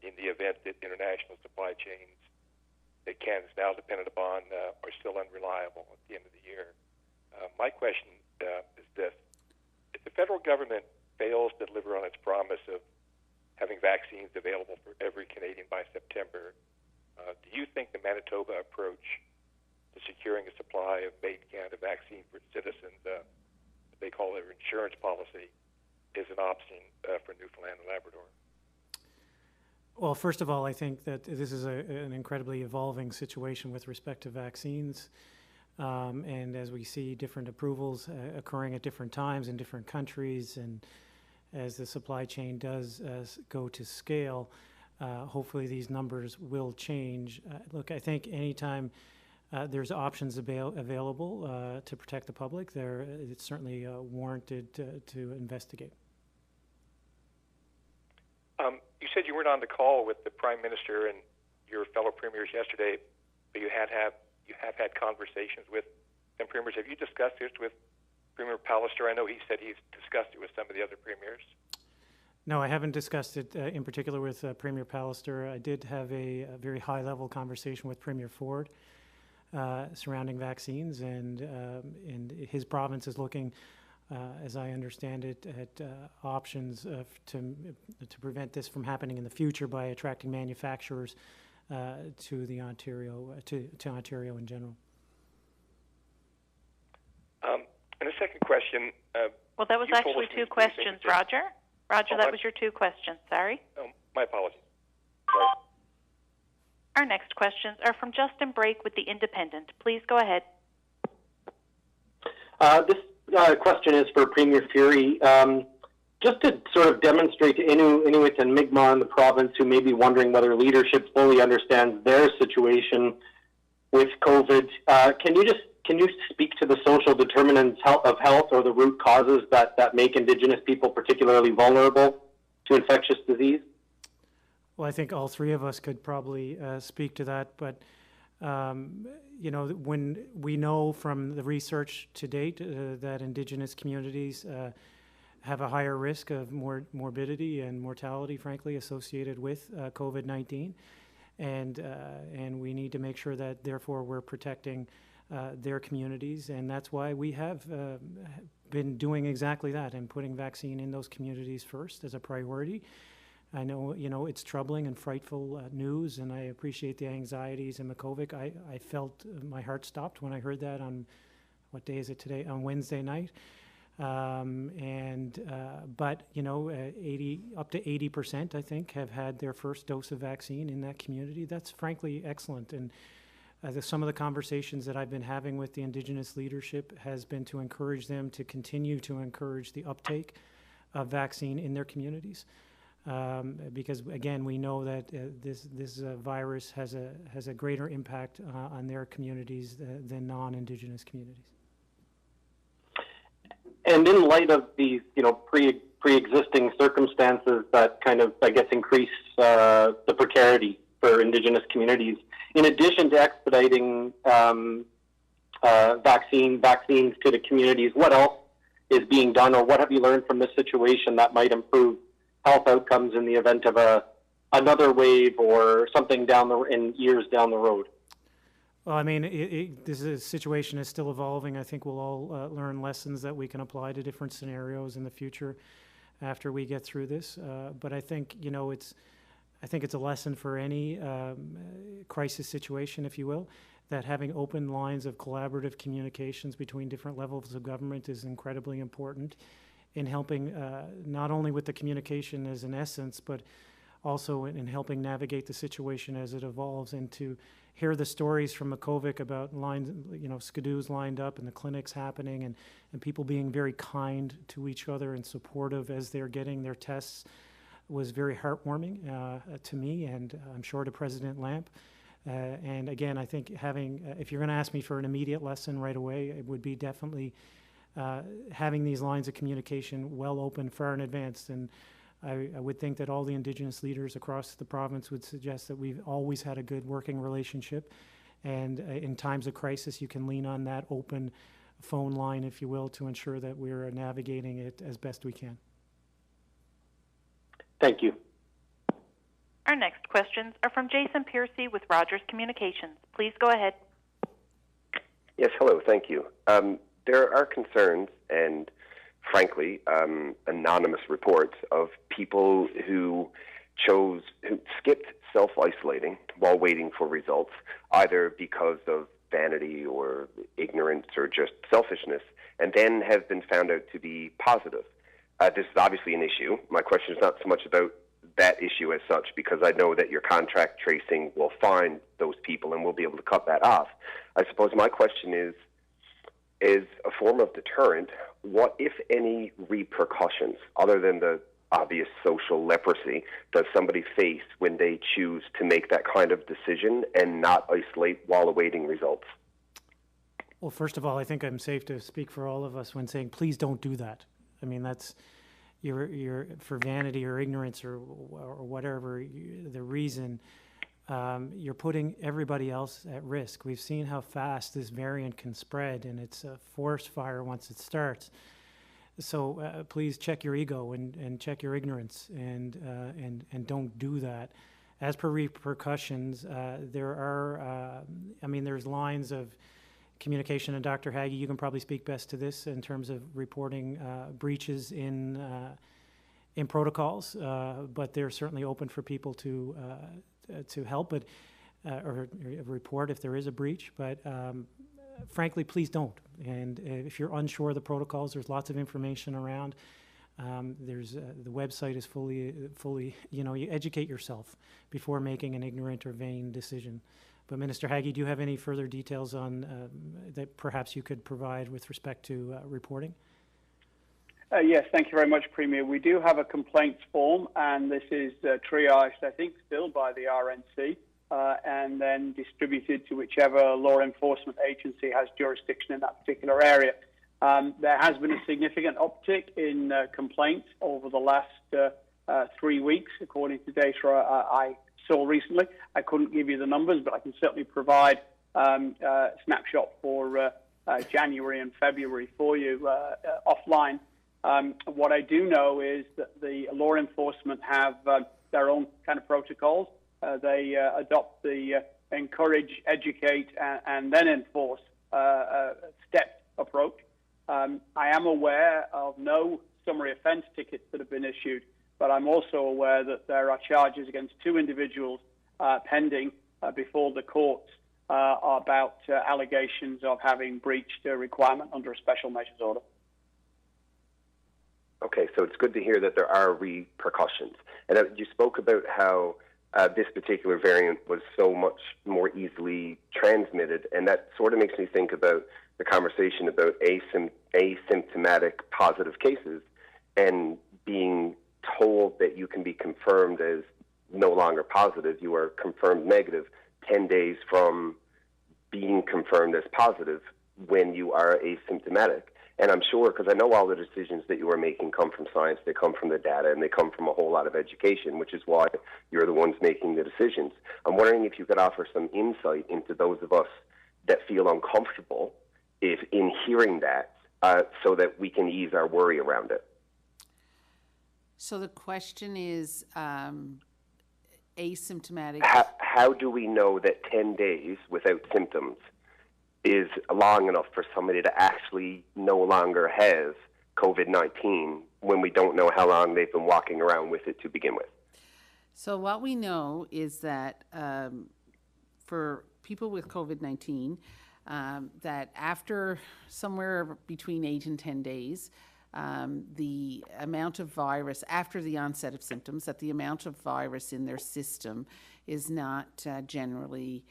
in the event that international supply chains that Canada's now dependent upon are still unreliable at the end of the year. My question is this. If the federal government fails to deliver on its promise of having vaccines available for every Canadian by September, do you think the Manitoba approach to securing a supply of made in Canada vaccine for citizens, they call their insurance policy, is an option for Newfoundland and Labrador? Well, first of all, I think that this is an incredibly evolving situation with respect to vaccines. And as we see different approvals occurring at different times in different countries, and as the supply chain does go to scale, hopefully these numbers will change. Look, I think anytime there's options available to protect the public, it's certainly warranted to investigate. You said you weren't on the call with the Prime Minister and your fellow premiers yesterday, but you have had conversations with some premiers. Have you discussed this with Premier Pallister? I know he said he's discussed it with some of the other premiers. No, I haven't discussed it in particular with Premier Pallister. I did have a very high-level conversation with Premier Ford surrounding vaccines, and his province is looking, as I understand it, at options to prevent this from happening in the future by attracting manufacturers to Ontario in general. And a second question. Well, that was actually two questions, Roger. Roger, that was your two questions. Sorry. Oh, my apologies. Sorry. Our next questions are from Justin Brake with The Independent. Please go ahead. This question is for Premier Fury. Just to sort of demonstrate to Inuit and Mi'kmaq in the province who may be wondering whether leadership fully understands their situation with COVID, can you speak to the social determinants of health or the root causes that make Indigenous people particularly vulnerable to infectious disease? Well, I think all three of us could probably speak to that, but when we know from the research to date that Indigenous communities have a higher risk of morbidity and mortality, frankly, associated with COVID-19, and we need to make sure that, therefore, we're protecting their communities, and that's why we have been doing exactly that and putting vaccine in those communities first as a priority. I know, it's troubling and frightful news, and I appreciate the anxieties in Makkovik. I felt my heart stopped when I heard that on, what day is it today? On Wednesday night. But, up to 80%, I think, have had their first dose of vaccine in that community. That's frankly excellent. And some of the conversations that I've been having with the Indigenous leadership has been to encourage them to continue to encourage the uptake of vaccine in their communities. Because again, we know that this virus has a greater impact on their communities than non-Indigenous communities. And in light of these, pre-existing circumstances that kind of, I guess, increase the precarity for Indigenous communities, in addition to expediting vaccines to the communities, what else is being done, or what have you learned from this situation that might improve health outcomes in the event of another wave or something in years down the road? Well, I mean, this situation is still evolving. I think we'll all learn lessons that we can apply to different scenarios in the future after we get through this. But I think, it's a lesson for any crisis situation, if you will, that having open lines of collaborative communications between different levels of government is incredibly important in helping not only with the communication as an essence, but also in helping navigate the situation as it evolves, and to hear the stories from Makkovik about skidoos lined up and the clinics happening, and people being very kind to each other and supportive as they're getting their tests was very heartwarming to me, and I'm sure to President Lamp. And again, I think if you're going to ask me for an immediate lesson right away, it would be definitely having these lines of communication well open far in advance. And I would think that all the Indigenous leaders across the province would suggest that we've always had a good working relationship. And in times of crisis, you can lean on that open phone line, if you will, to ensure that we're navigating it as best we can. Thank you. Our next questions are from Jason Piercy with Rogers Communications. Please go ahead. Yes, hello, thank you. There are concerns and, frankly, anonymous reports of people who skipped self-isolating while waiting for results, either because of vanity or ignorance or just selfishness, and then have been found out to be positive. This is obviously an issue. My question is not so much about that issue as such, because I know that your contract tracing will find those people and we'll be able to cut that off. I suppose my question is a form of deterrent, what, if any, repercussions, other than the obvious social leprosy, does somebody face when they choose to make that kind of decision and not isolate while awaiting results? Well, first of all, I think I'm safe to speak for all of us when saying, please don't do that. I mean, that's you're for vanity or ignorance or whatever the reason, you're putting everybody else at risk. We've seen how fast this variant can spread, and it's a forest fire once it starts. So please check your ego and check your ignorance, and don't do that. As per repercussions, there are, there's lines of communication, and Dr. Haggie, you can probably speak best to this in terms of reporting breaches in protocols, but they're certainly open for people to help, or report if there is a breach. But frankly, please don't. And if you're unsure of the protocols, there's lots of information around. There's the website is fully, you educate yourself before making an ignorant or vain decision. But Minister Haggie, do you have any further details on that perhaps you could provide with respect to reporting? Yes, thank you very much, Premier. We do have a complaints form, and this is triaged, I think, still by the RNC, and then distributed to whichever law enforcement agency has jurisdiction in that particular area. There has been a significant uptick in complaints over the last 3 weeks, according to data I saw recently. I couldn't give you the numbers, but I can certainly provide a snapshot for January and February for you offline. What I do know is that the law enforcement have their own kind of protocols. They adopt the encourage, educate, and then enforce step approach. I am aware of no summary offence tickets that have been issued, but I'm also aware that there are charges against 2 individuals pending before the courts about allegations of having breached a requirement under a special measures order. Okay, so it's good to hear that there are repercussions. And you spoke about how this particular variant was so much more easily transmitted, and that sort of makes me think about the conversation about asymptomatic positive cases and being told that you can be confirmed as no longer positive. You are confirmed negative 10 days from being confirmed as positive when you are asymptomatic. And I'm sure, because I know all the decisions that you are making come from science, they come from the data, and they come from a whole lot of education, which is why you're the ones making the decisions. I'm wondering if you could offer some insight into those of us that feel uncomfortable in hearing that, so that we can ease our worry around it. So the question is asymptomatic. How do we know that 10 days without symptoms is long enough for somebody to actually no longer have COVID-19 when we don't know how long they've been walking around with it to begin with? So what we know is that for people with COVID-19, that after somewhere between 8 and 10 days, the amount of virus, after the onset of symptoms, that the amount of virus in their system is not generally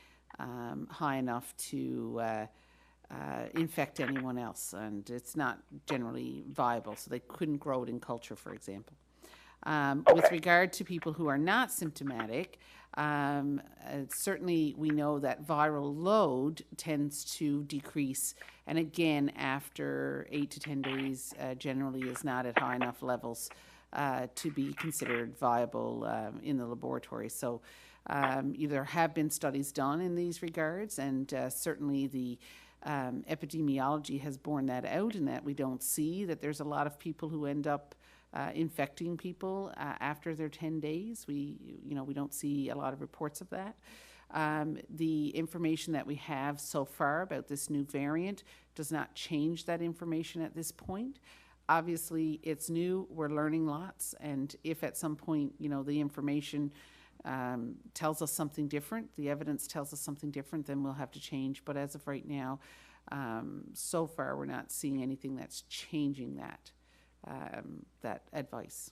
high enough to infect anyone else, and it's not generally viable, so they couldn't grow it in culture, for example. With regard to people who are not symptomatic, certainly we know that viral load tends to decrease, and again, after 8 to 10 days, generally is not at high enough levels to be considered viable in the laboratory. So there have been studies done in these regards, and certainly the epidemiology has borne that out, in that we don't see that there's a lot of people who end up infecting people after their 10 days. We don't see a lot of reports of that. The information that we have so far about this new variant does not change that information at this point. Obviously, it's new, we're learning lots, and if at some point, the information tells us something different, the evidence tells us something different, then we'll have to change. But as of right now, so far we're not seeing anything that's changing that advice.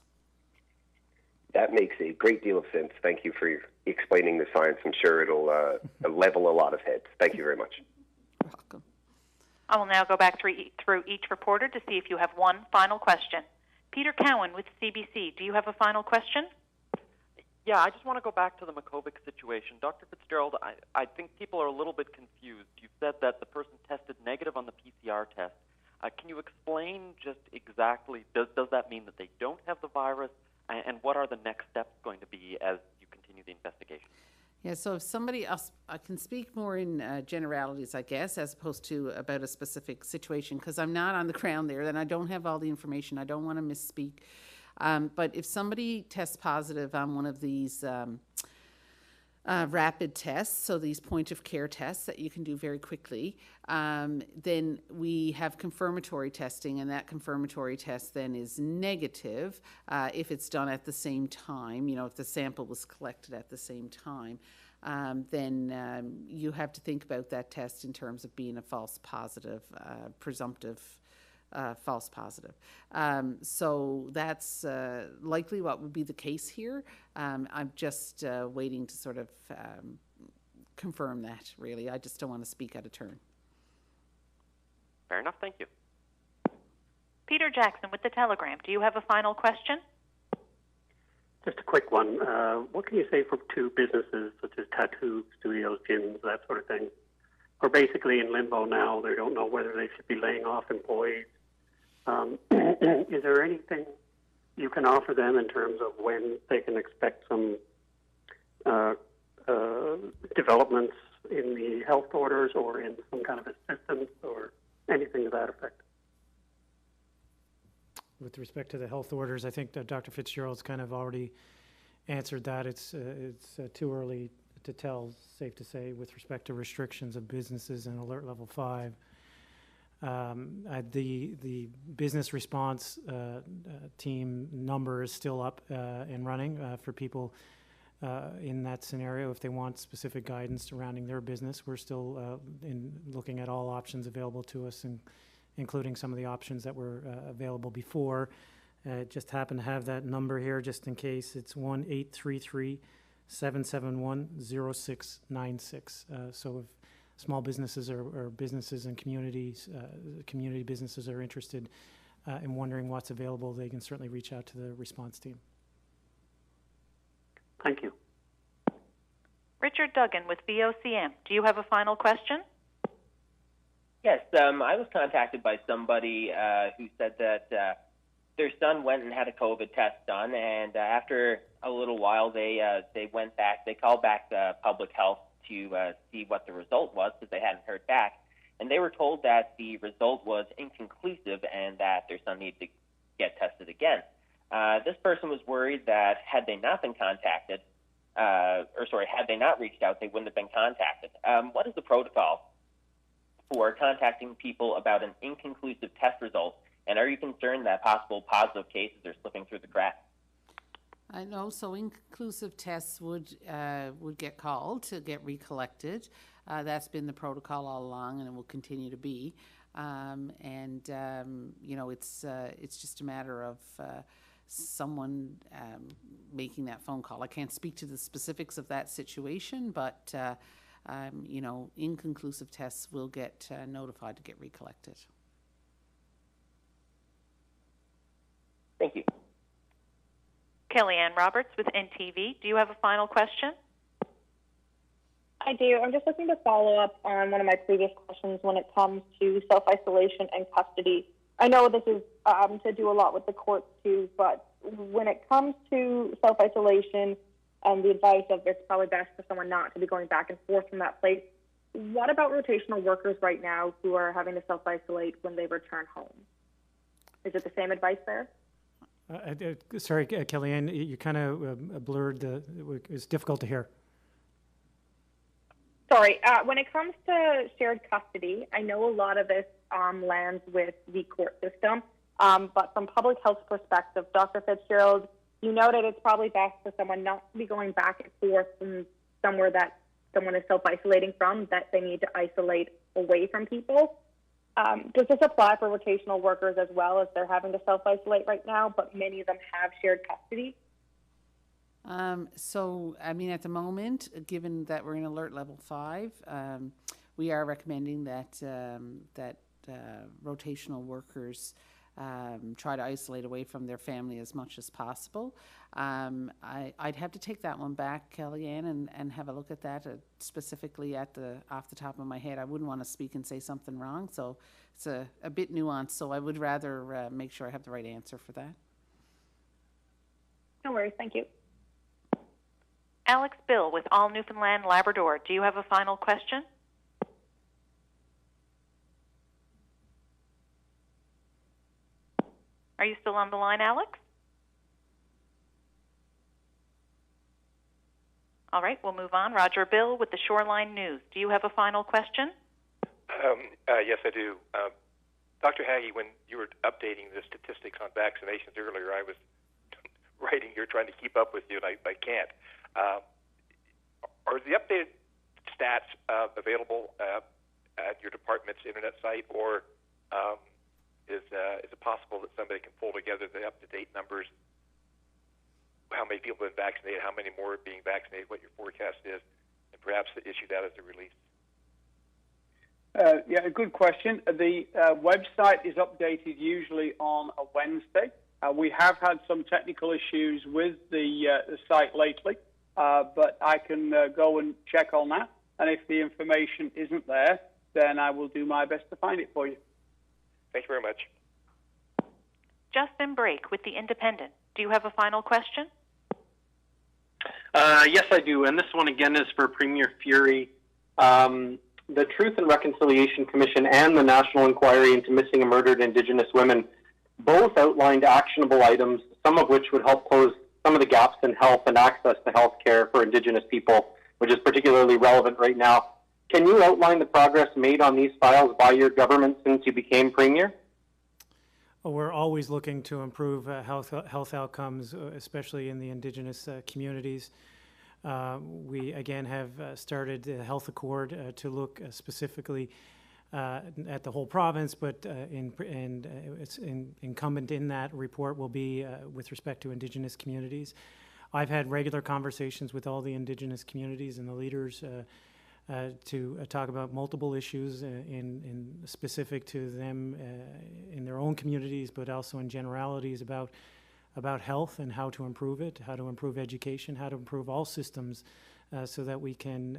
That makes a great deal of sense. Thank you for explaining the science. I'm sure it'll level a lot of heads. Thank you very much. You're welcome. I will now go back through each reporter to see if you have one final question. Peter Cowan with CBC, do you have a final question? Yeah, I just want to go back to the Makovic situation. Dr. Fitzgerald, I think people are a little bit confused. You said that the person tested negative on the PCR test. Can you explain just exactly, does that mean that they don't have the virus? And what are the next steps going to be as you continue the investigation? Yeah, so if somebody else, I can speak more in generalities, I guess, as opposed to about a specific situation, because I'm not on the ground there and I don't have all the information. I don't want to misspeak. But if somebody tests positive on one of these rapid tests, so these point-of-care tests that you can do very quickly, then we have confirmatory testing, and that confirmatory test then is negative if it's done at the same time. You know, if the sample was collected at the same time, then you have to think about that test in terms of being a false positive, presumptive false positive. So that's likely what would be the case here. I'm just waiting to sort of confirm that, really. I just don't want to speak out of turn. Fair enough. Thank you. Peter Jackson with The Telegram, do you have a final question? Just a quick one. What can you say to businesses such as tattoo studios, gyms, that sort of thing? We're basically in limbo now. They don't know whether they should be laying off employees. Is there anything you can offer them in terms of when they can expect some developments in the health orders or in some kind of assistance or anything to that effect? With respect to the health orders, I think that Dr. Fitzgerald's kind of already answered that. It's too early to tell, safe to say, with respect to restrictions of businesses in Alert Level 5. The business response team number is still up and running for people in that scenario. If they want specific guidance surrounding their business, we're still looking at all options available to us, including some of the options that were available before. Just happen to have that number here just in case. It's 1-833-771-0696. So if small businesses or businesses and communities, community businesses are interested in wondering what's available, they can certainly reach out to the response team. Thank you. Richard Duggan with VOCM, do you have a final question? Yes, I was contacted by somebody who said that their son went and had a COVID test done, and after a little while, they went back. They called back public health to see what the result was because they hadn't heard back, and they were told that the result was inconclusive and that their son needed to get tested again. This person was worried that had they not been contacted, had they not reached out, they wouldn't have been contacted. What is the protocol for contacting people about an inconclusive test result, and are you concerned that possible positive cases are slipping through the cracks? I know, so inconclusive tests would get called to get recollected. That's been the protocol all along, and it will continue to be. You know, it's just a matter of someone making that phone call. I can't speak to the specifics of that situation, but you know, inconclusive tests will get notified to get recollected. Thank you. Kellyanne Roberts with NTV, do you have a final question? I do. I'm just looking to follow up on one of my previous questions when it comes to self-isolation and custody. I know this is to do a lot with the courts too, but when it comes to self-isolation and the advice of it's probably best for someone not to be going back and forth from that place, what about rotational workers right now who are having to self-isolate when they return home? Is it the same advice there? Sorry, Kellyanne, you kind of blurred it's difficult to hear. Sorry, when it comes to shared custody, I know a lot of this lands with the court system, but from public health perspective, Dr. Fitzgerald, you know that it's probably best for someone not to be going back and forth from somewhere that someone is self-isolating from, that they need to isolate away from people. Does this apply for rotational workers as well, as they're having to self-isolate right now, but many of them have shared custody? So, I mean, at the moment, given that we're in alert level 5, we are recommending that rotational workers try to isolate away from their family as much as possible. I'd have to take that one back, Kellyanne, and have a look at that specifically off the top of my head. I wouldn't want to speak and say something wrong, so it's a bit nuanced, so I would rather make sure I have the right answer for that. No worries, thank you. Alex Bill with All Newfoundland Labrador, do you have a final question? Are you still on the line, Alex? All right, we'll move on. Roger Bill with the Shoreline News. Do you have a final question? Yes, I do. Dr. Haggie, when you were updating the statistics on vaccinations earlier, I was writing here trying to keep up with you, and I can't. Are the updated stats available at your department's internet site, or is it possible that somebody can pull together the up-to-date numbers, how many people have been vaccinated, how many more are being vaccinated, what your forecast is, and perhaps issue that as a release? Yeah, a good question. The website is updated usually on a Wednesday. We have had some technical issues with the site lately, but I can go and check on that. And if the information isn't there, then I will do my best to find it for you. Thank you very much. Justin Brake with The Independent. Do you have a final question? Yes, I do. And this one again is for Premier Fury. The Truth and Reconciliation Commission and the National Inquiry into Missing and Murdered Indigenous Women both outlined actionable items, some of which would help close some of the gaps in health and access to health care for Indigenous people, which is particularly relevant right now. Can you outline the progress made on these files by your government since you became Premier? Well, we're always looking to improve health outcomes, especially in the Indigenous communities. We again have started the Health Accord to look specifically at the whole province, but it's incumbent in that report will be with respect to Indigenous communities. I've had regular conversations with all the Indigenous communities and the leaders to talk about multiple issues in specific to them in their own communities, but also in generalities about health and how to improve it, how to improve education, how to improve all systems, so that we can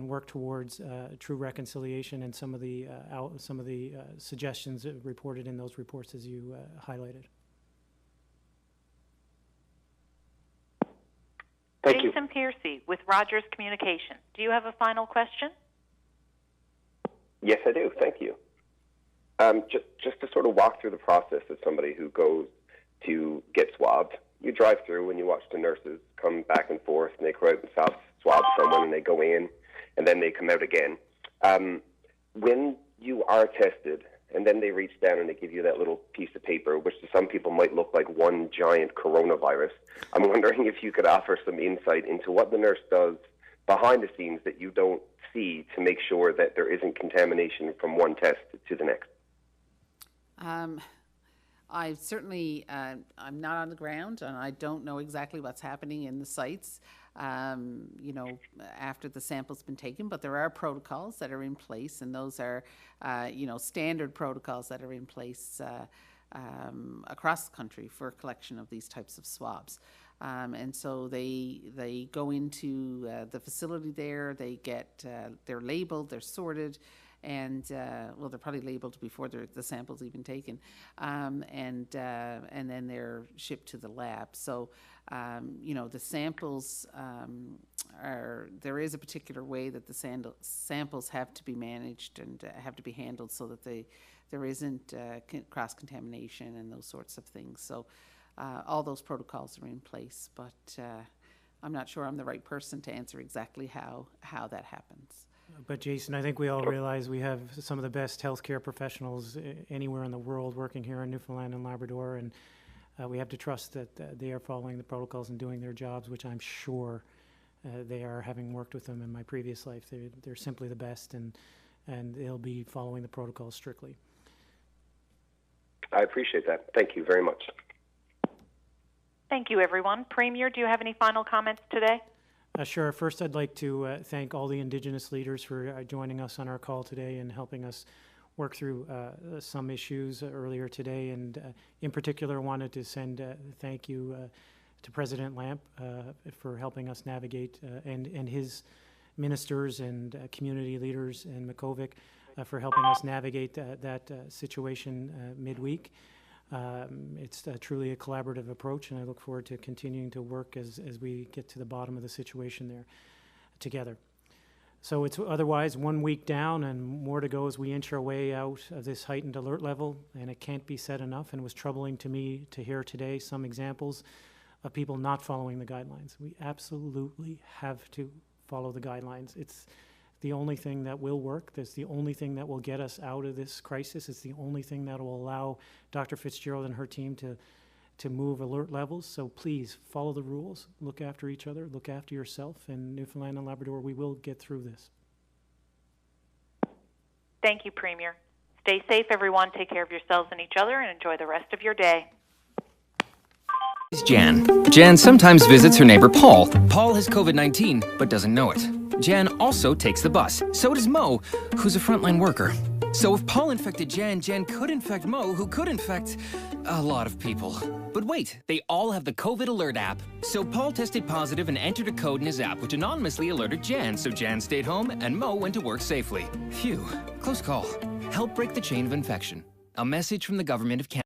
work towards true reconciliation and some of the suggestions reported in those reports as you highlighted. Thank you. Jason Piercy with Rogers Communications. Do you have a final question? Yes, I do. Thank you. Just to sort of walk through the process of somebody who goes to get swabbed. You drive through and you watch the nurses come back and forth, and they go out and swab someone, and they go in, and then they come out again. When you are tested, and then they reach down and they give you that little piece of paper, which to some people might look like one giant coronavirus, I'm wondering if you could offer some insight into what the nurse does behind the scenes that you don't see to make sure that there isn't contamination from one test to the next. I certainly, I'm not on the ground, and I don't know exactly what's happening in the sites, after the sample's been taken, but there are protocols that are in place, and those are, standard protocols that are in place across the country for collection of these types of swabs. And so they go into the facility there, they get, they're labeled, they're sorted, and they're probably labeled before the sample's even taken, and then they're shipped to the lab. So, the samples there is a particular way that the samples have to be managed and have to be handled so that there isn't cross-contamination and those sorts of things. So, all those protocols are in place, but I'm not sure I'm the right person to answer exactly how that happens. But Jason, I think we all realize we have some of the best healthcare professionals anywhere in the world working here in Newfoundland and Labrador, and we have to trust that they are following the protocols and doing their jobs, which I'm sure they are, having worked with them in my previous life. They're simply the best, and they'll be following the protocols strictly. I appreciate that. Thank you very much. Thank you, everyone. Premier, do you have any final comments today? Sure. First, I'd like to thank all the Indigenous leaders for joining us on our call today and helping us work through some issues earlier today. And in particular, wanted to send thank you to President Lamp for helping us navigate, and his ministers and community leaders in Makkovik for helping us navigate that situation midweek. It's truly a collaborative approach, and I look forward to continuing to work as we get to the bottom of the situation there together. So it's otherwise 1 week down and more to go as we inch our way out of this heightened alert level, and it can't be said enough, and it was troubling to me to hear today some examples of people not following the guidelines. We absolutely have to follow the guidelines. It's the only thing that will work. That's the only thing that will get us out of this crisis. It's the only thing that will allow Dr. Fitzgerald and her team to move alert levels. So please follow the rules, look after each other, look after yourself. In Newfoundland and Labrador, we will get through this. Thank you, Premier. Stay safe, everyone. Take care of yourselves and each other, and enjoy the rest of your day. It's Jan. Jan sometimes visits her neighbor Paul. Paul has COVID-19, but doesn't know it. Jan also takes the bus. So does Mo, who's a frontline worker. So if Paul infected Jan, Jan could infect Mo, who could infect a lot of people. But wait, they all have the COVID Alert app. So Paul tested positive and entered a code in his app, which anonymously alerted Jan. So Jan stayed home and Mo went to work safely. Phew, close call. Help break the chain of infection. A message from the Government of Canada.